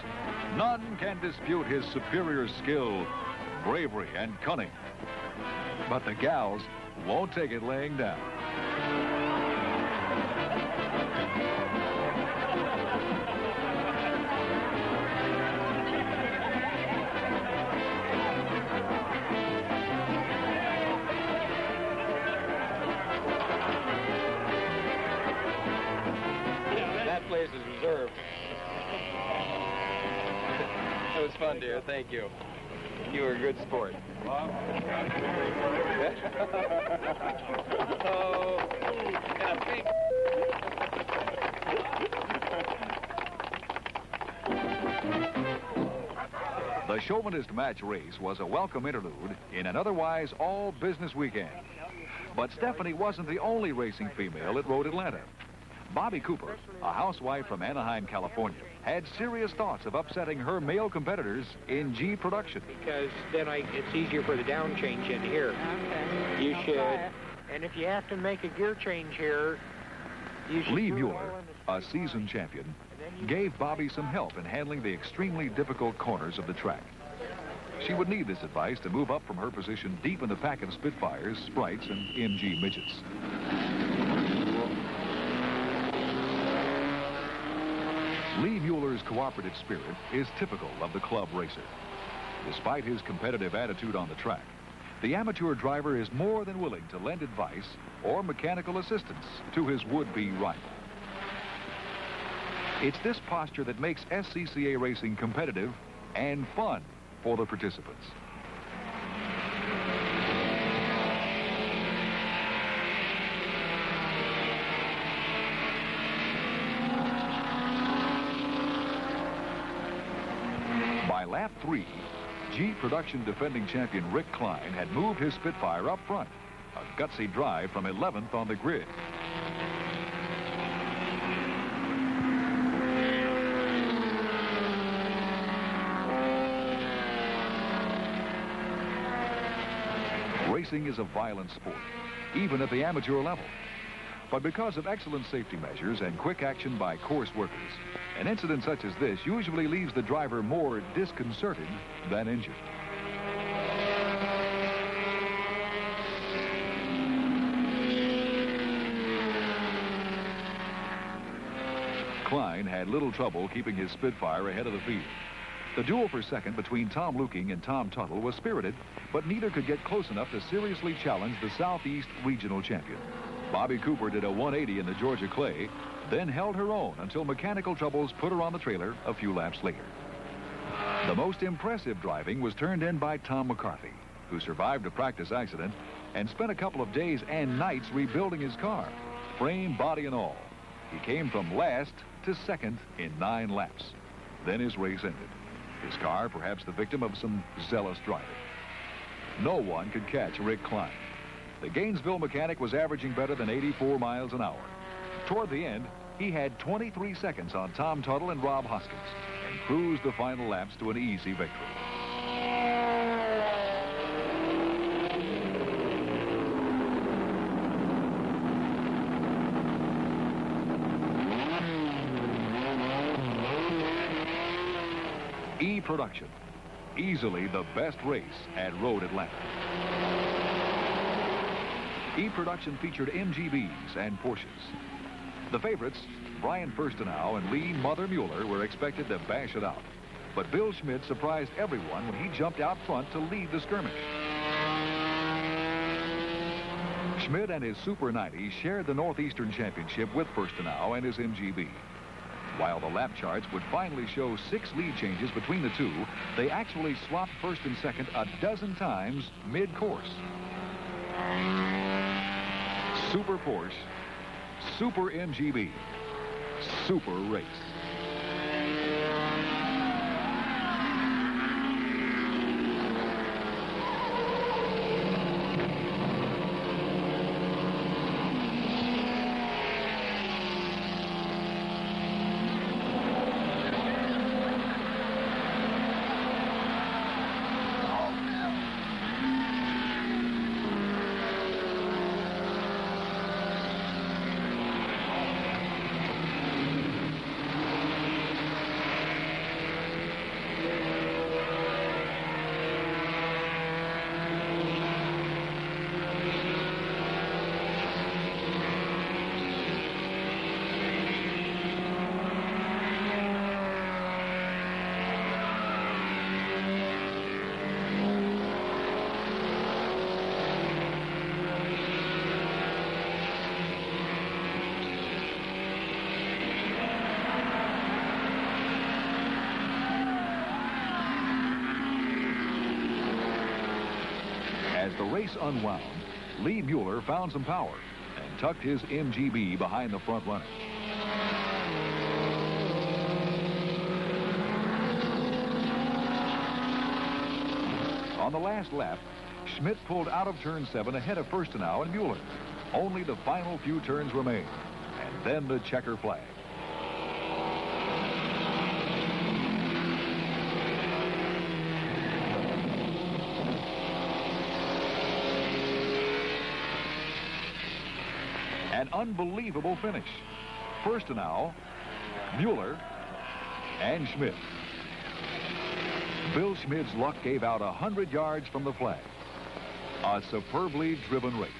None can dispute his superior skill, bravery, and cunning. But the gals won't take it laying down. Place is reserved. That was fun, dear. Thank you. You were a good sport. Oh, and a big... The chauvinist match race was a welcome interlude in an otherwise all-business weekend. But Stephanie wasn't the only racing female at Road Atlanta. Bobby Cooper, a housewife from Anaheim, California, had serious thoughts of upsetting her male competitors in G production. Because then it's easier for the down change in here. Okay. You should. And if you have to make a gear change here, you should. Lee Mueller, a seasoned champion, gave Bobby some help in handling the extremely difficult corners of the track. She would need this advice to move up from her position deep in the pack of Spitfires, Sprites, and MG midgets. Lee Mueller's cooperative spirit is typical of the club racer. Despite his competitive attitude on the track, the amateur driver is more than willing to lend advice or mechanical assistance to his would-be rival. It's this posture that makes SCCA racing competitive and fun for the participants. By lap 3, G production defending champion Rick Klein had moved his Spitfire up front, a gutsy drive from 11th on the grid. Racing is a violent sport, even at the amateur level. But because of excellent safety measures and quick action by course workers, An incident such as this usually leaves the driver more disconcerted than injured. Klein had little trouble keeping his Spitfire ahead of the field. The duel for second between Tom Luking and Tom Tuttle was spirited, but neither could get close enough to seriously challenge the Southeast Regional Champion. Bobby Cooper did a 180 in the Georgia Clay, then held her own until mechanical troubles put her on the trailer a few laps later. The most impressive driving was turned in by Tom McCarthy, who survived a practice accident and spent a couple of days and nights rebuilding his car, frame, body, and all. He came from last to second in 9 laps. Then his race ended. His car, perhaps the victim of some zealous driving. No one could catch Rick Klein. The Gainesville mechanic was averaging better than 84 miles an hour. Toward the end, he had 23 seconds on Tom Tuttle and Rob Hoskins and cruised the final laps to an easy victory. E-Production, easily the best race at Road Atlanta. E-Production featured MGBs and Porsches. The favorites, Brian Furstenau and Lee Mother Mueller, were expected to bash it out. But Bill Schmidt surprised everyone when he jumped out front to lead the skirmish. Schmidt and his Super 90 shared the Northeastern Championship with Furstenau and his MGB. While the lap charts would finally show 6 lead changes between the two, they actually swapped first and second a dozen times mid-course. Super Porsche, Super MGB, Super Race. As the race unwound, Lee Mueller found some power and tucked his MGB behind the front runner. On the last lap, Schmidt pulled out of turn 7 ahead of Furstenau and Mueller. Only the final few turns remained, and then the checker flag. An unbelievable finish. Furstenau, Mueller, and Schmidt. Bill Schmidt's luck gave out 100 yards from the flag. A superbly driven race.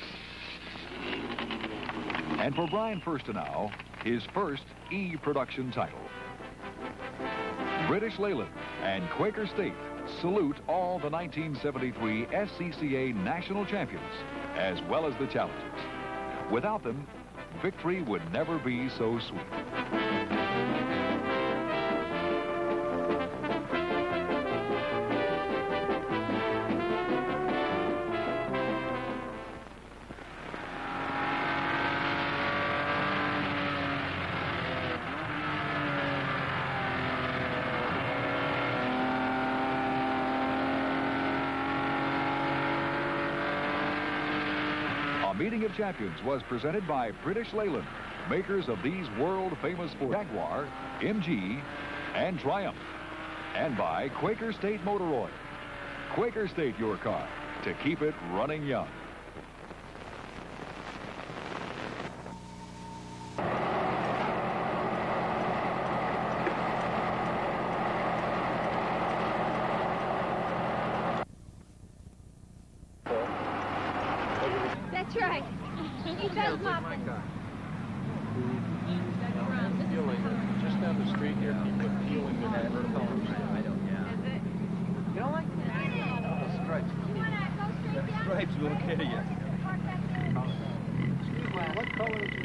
And for Brian Furstenau, his first E-Production title. British Leyland and Quaker State salute all the 1973 SCCA national champions, as well as the challengers. Without them, victory would never be so sweet. Meeting of Champions was presented by British Leyland, makers of these world-famous sports Jaguar, MG, and Triumph, and by Quaker State Motor Oil. Quaker State, your car, to keep it running young. That's right. He does nothing. Just down the street here, people are peeling their convertible colors. I don't, yeah. Is it? You don't like that? Stripes. Stripes will kill you. What color is it?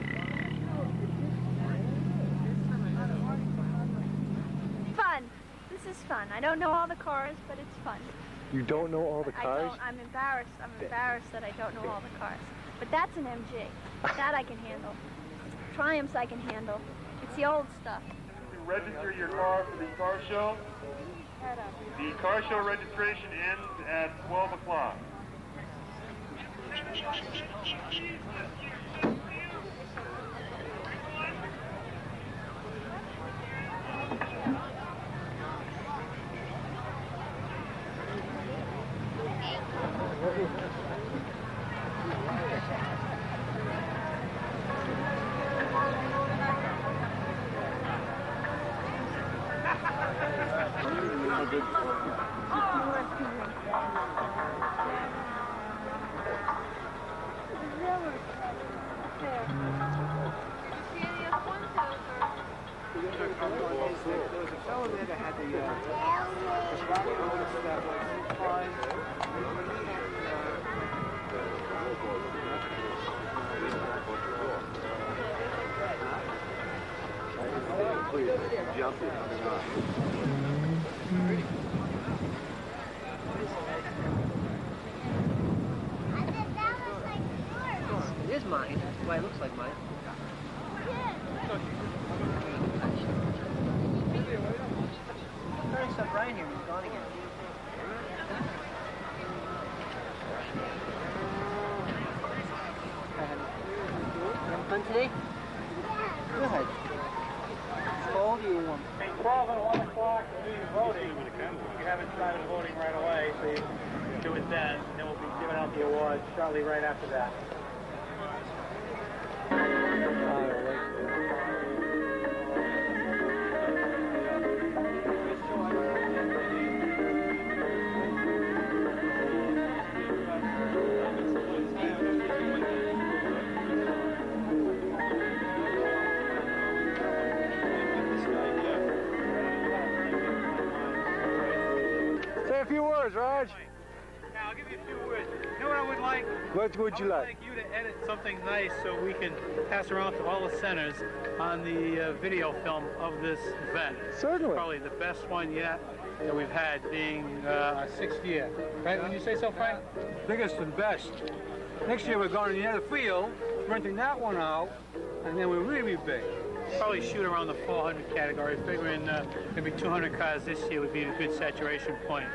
Fun. This is fun. I don't know all the cars, but it's fun. You don't know all the cars? I'm embarrassed. I'm embarrassed that I don't know all the cars. But that's an MG. That I can handle. Triumphs I can handle. It's the old stuff. To register your car for the car show. The car show registration ends at 12 o'clock. It is mine. That's why it looks like mine. There's stuff Brian here. He's gone again. Having fun today? Good. How old are you? Between 12 and 1 o'clock we'll do voting. You haven't started voting right away, so you do it then. And then we'll be giving out the awards shortly right after that. Say a few words, Raj. Now, I'll give you a few words. You know what I would like? What would you like? I would like you to edit something nice so we can pass around to all the centers on the video film of this event. Certainly. Probably the best one yet that we've had, being our 6th year. Right? When you say so, Frank? Biggest and best. Next year we're going to the other field, renting that one out, and then we're really big. Probably shoot around the 400 category, figuring maybe 200 cars this year would be a good saturation point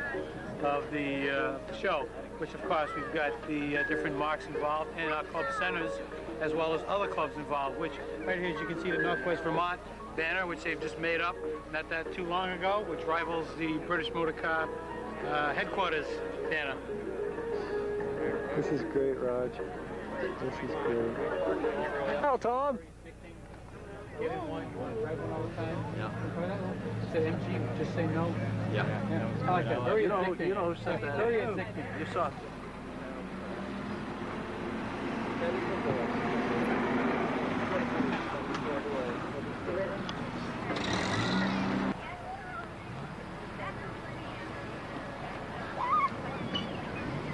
of the show, which of course we've got the different marks involved and our club centers as well as other clubs involved, which right here as you can see the Northwest Vermont banner, which they've just made up not that too long ago, which rivals the British Motor Car headquarters banner. This is great, Raj. This is great. Hello, Tom. Get in one, you want to drive one all the time? Yeah. It's an MG, just say no. Yeah. I like that. Very you know addicting. who said that? Very addicting. You saw it.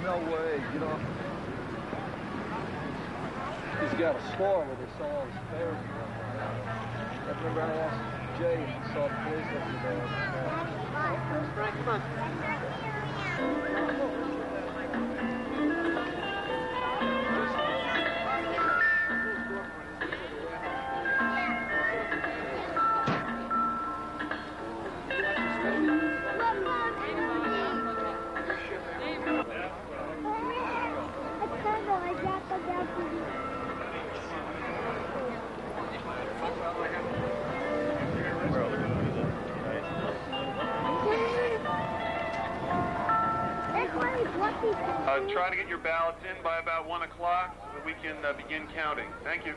No way, you know. He's got a store where they sell all his spares. I remember I asked Jay if he saw the place yesterday. Frank, come on. Try to get your ballots in by about 1 o'clock so that we can begin counting. Thank you.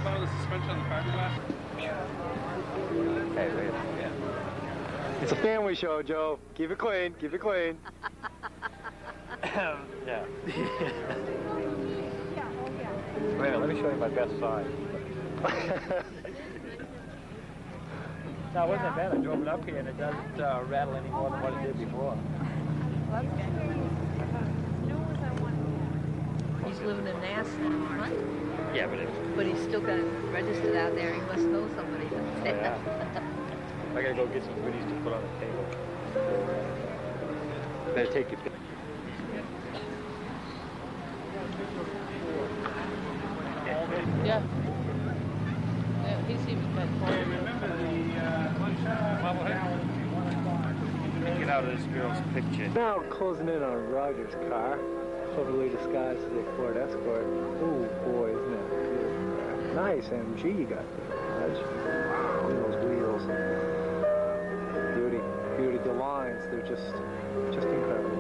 Follow the suspension on the fiberglass. Hey, wait. Yeah. It's a family show, Joe. Keep it clean. Keep it clean. Yeah. Wait a minute, let me show you my best side. No, it wasn't that bad. I drove it up here and it doesn't rattle any more than what it did before. He's living in Nassau, right? Yeah, but he's still got it registered out there. He must know somebody. Oh, yeah. I gotta go get some goodies to put on the table. Better take your pick. Yeah. Yeah, he's even got Remember the bobblehead? Get out of this girl's picture. Now closing in on Roger's car, cleverly disguised as a Ford Escort. Oh boy, isn't that beautiful? Nice MG you got there, Raj. Wow, those wheels. Beauty, beauty. The lines, they're just incredible.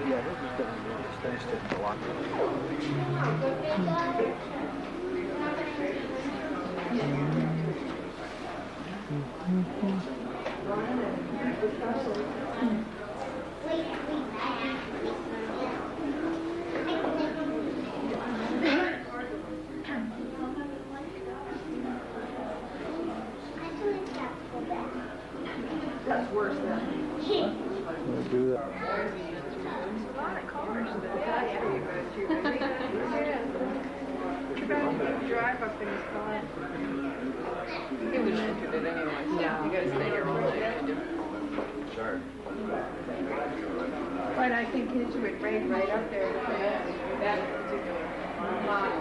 Yeah, this is done. It's finished it in July. That's worse than. We'll do that. Drive up in his car. He was interested anyway. Yeah, you gotta stay here all day. Sure. But I think his would rate right up there with that particular model.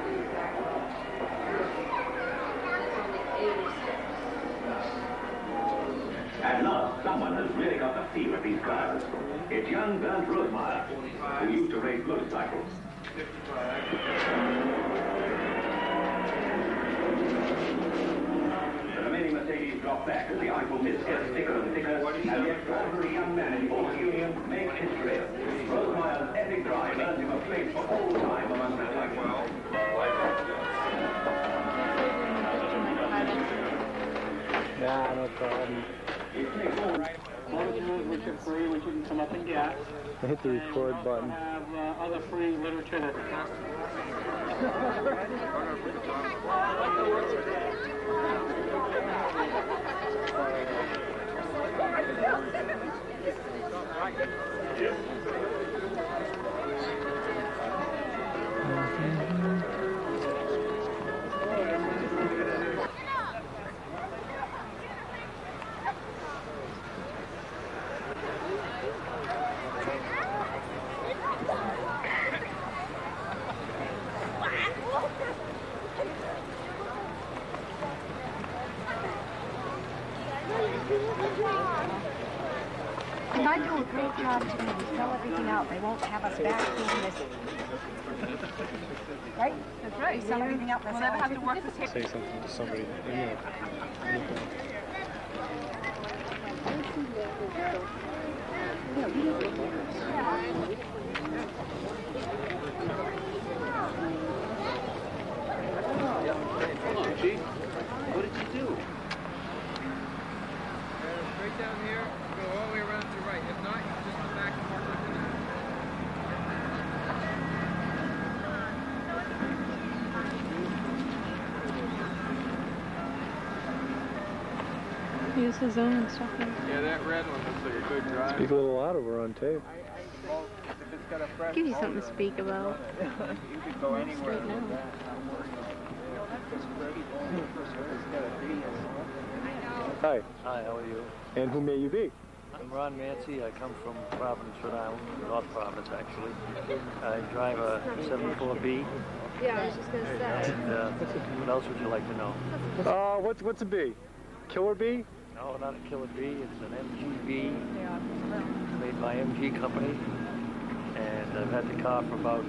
At last, someone has really got the feel of these cars. It's young Bernd Rosemeyer, who used to race motorcycles. The remaining Mercedes drop back as the Eiffel mist gets thicker and thicker, and the extraordinary young man in Ford Union makes history. Rosemeyer's epic drive earns him a place for all time among the cyclists. Nah, no problem. Which are free, which you can come up and get. I hit the record button. Have other free literature that They might do a great job today to spell everything out. They won't have us back doing this. Right? That's right. Spell everything out. We'll never have to work this. Say something to somebody. Chief, what did you do? Straight down here, go all the way around to the right. If not, you just come back and work with He uses his own instructor. Yeah, that red one looks like a good drive. Speak a little louder, we're on tape. Give you something to speak about. You could go anywhere. Straight now. Hi. Hi, how are you? And who may you be? I'm Ron Mancy. I come from Providence, Rhode Island, North Providence, actually. I drive a 74B. Yeah, I was just gonna say. And what else would you like to know? What's a B? Killer B? No, not a Killer B. It's an MGB made by MG Company, and I've had the car for about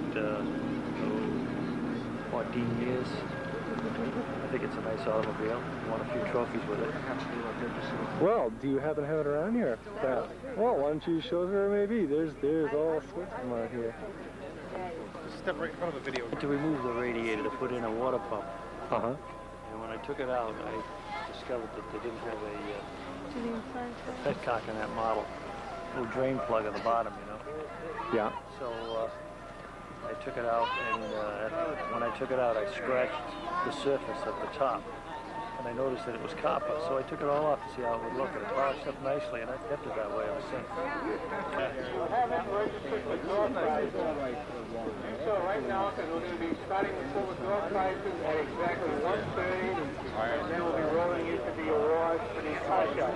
14 years. I think it's a nice automobile. Won a few trophies with it. Well, do you happen to have it around here? Well, why don't you show her maybe? There's all sorts of them out here. Step right in front of the video. To remove the radiator to put in a water pump. Uh-huh. And when I took it out, I discovered that they didn't have a petcock in that model. Little drain plug at the bottom, you know. Yeah. So I took it out, and when I took it out, I scratched the surface of the top, and I noticed that it was copper. So I took it all off to see how it would look, and it polished up nicely, and I've kept it that way ever since. So right now, because we're going to be starting the silver door prizes at exactly 1:30, and then we'll be rolling into the awards for the car show.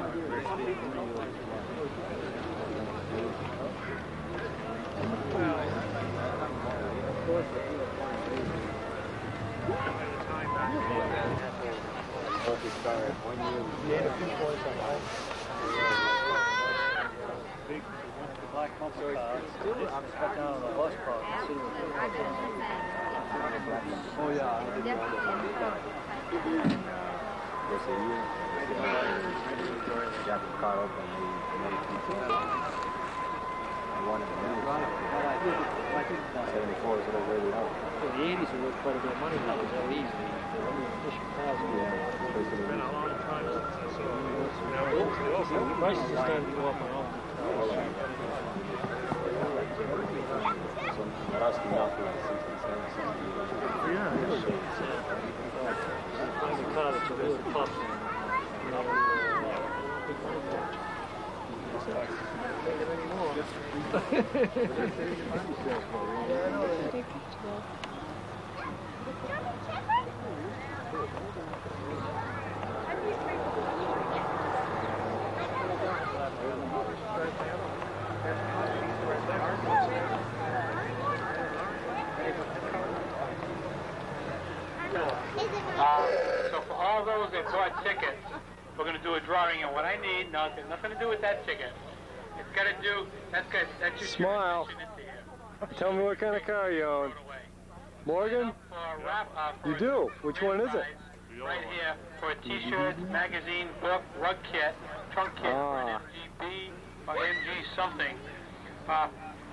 Black bumper car. It's cut down on the bus part. Oh yeah. Jack the car open. One of the 74 is a little rated out. In the 80s, it was quite a bit of money. That was so easy. It's been a long time since I saw it. Prices are starting to go up on all the Some rusty up to like 67, 68. Yeah, it's a car that's a real puff. So for all those that bought tickets, we're going to do a drawing, and what I need, now, it's nothing to do with that ticket. It's got to do, that's your Smile. Tell me what kind of car you own. Morgan? You do? Which one is it? Right here for a t-shirt, magazine, book, rug kit, trunk kit for an MGB or MG something.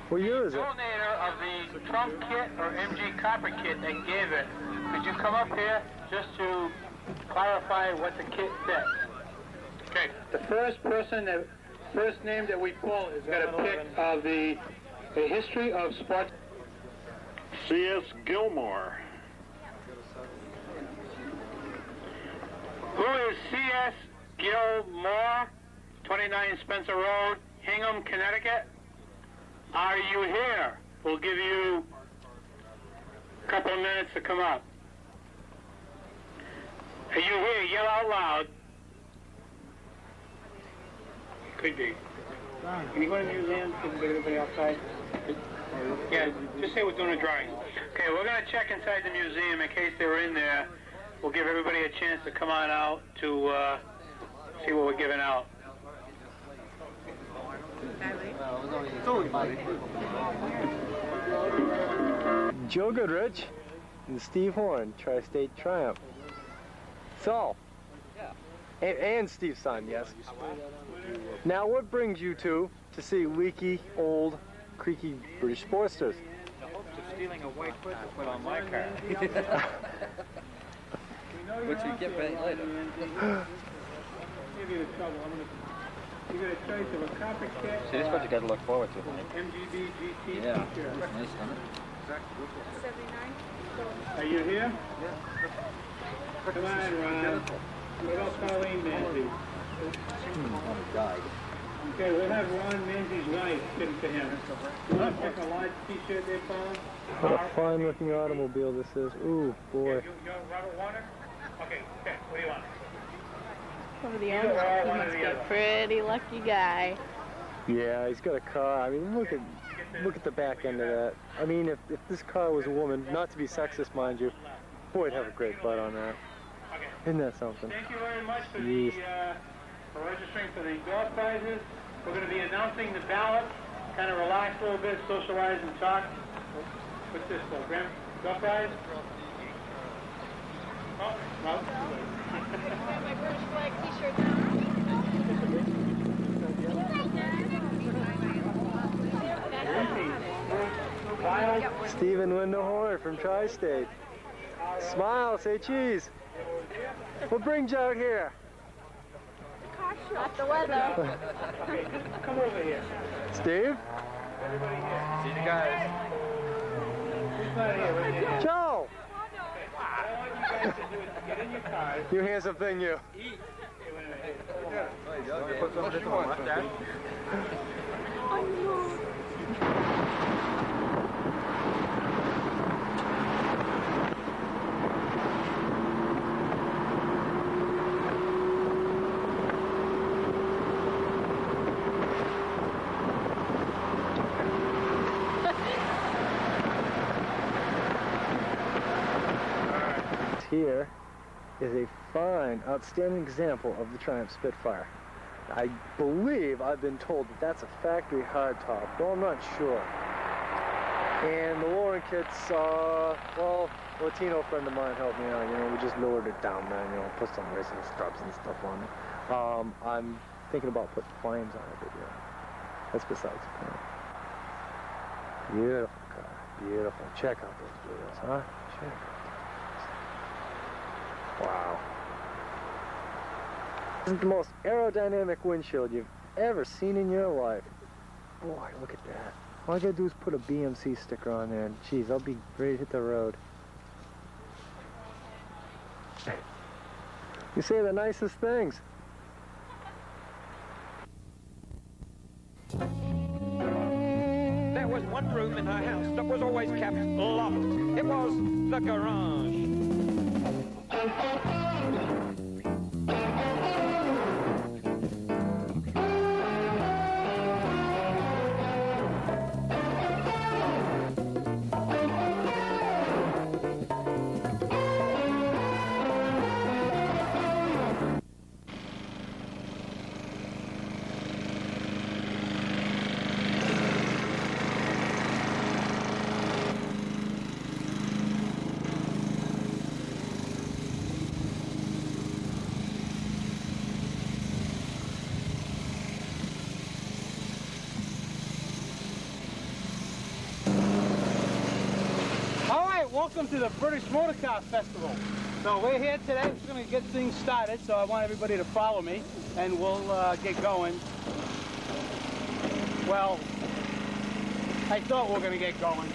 What year is it? The donator of the trunk kit or MG copper kit that gave it, could you come up here just to clarify what the kit says? Okay, the first name that we pull is got a pic of the history of sports. C.S. Gilmore. Who is C.S. Gilmore, 29 Spencer Road, Hingham, Connecticut? Are you here? We'll give you a couple of minutes to come up. Are you here? Yell out loud. Could be. Can you go to the museum? Can you get everybody outside? Yeah, just say we're doing a drawing. Okay, we're going to check inside the museum in case they were in there. We'll give everybody a chance to come on out to see what we're giving out. Joe Goodrich and Steve Horn, Tri-State Triumph. So, and Steve's son, yes. Now, what brings you two to see leaky, old, creaky British Sportsters? The hopes of stealing a white foot to put on my car. Which you get back later. Give you the trouble. You got a choice of a copper kit. See, this is what you got to look forward to. MGB GT. Yeah, nice, isn't it? 79. Are you here? Yeah. Come on, Ron. What about Colleen Manzi? Died. Okay, we'll have Ron Manzi's wife given to him. Want to pick a large t-shirt they found? What a fine-looking automobile this is. Ooh, boy. You Robert Warner? Okay, what do you want? Some of the others, he must be a pretty lucky guy. Yeah, he's got a car. I mean, look at the back end of that. I mean, if this car was a woman, not to be sexist, mind you, boy, it'd have a great butt on that. Isn't that something? Thank you very much for the for registering for the door prizes. We're going to be announcing the ballots kind of relax a little bit, socialize and talk. What's this for? Duck fries? Oh, no. My British flag t-shirt Stephen Windehorn from Tri-State. Smile, say cheese. What brings you out here? Not the weather. Come over here. Steve? Everybody here. See you guys. Who's not here? Right here. Joe! All I want you guys to do is get in your cars. You handsome thing, you. Put some of this on my mustache. Here is a fine, outstanding example of the Triumph Spitfire. I believe I've been told that that's a factory hardtop, though I'm not sure. And the lowering kits, well, a Latino friend of mine helped me out. You know, we just lowered it down, man. You know, put some racing straps and stuff on it. I'm thinking about putting flames on it, but yeah, that's besides the point. Beautiful car, beautiful. Check out those wheels, huh? Check out. Wow. This is the most aerodynamic windshield you've ever seen in your life. Boy, look at that. All I gotta do is put a BMC sticker on there, and geez, I'll be ready to hit the road. You say the nicest things. There was one room in her house that was always kept locked. It was the garage. Welcome to the British Motor Car Festival. So we're here today, we're going to get things started, so I want everybody to follow me, and we'll get going. Well, I thought we were going to get going.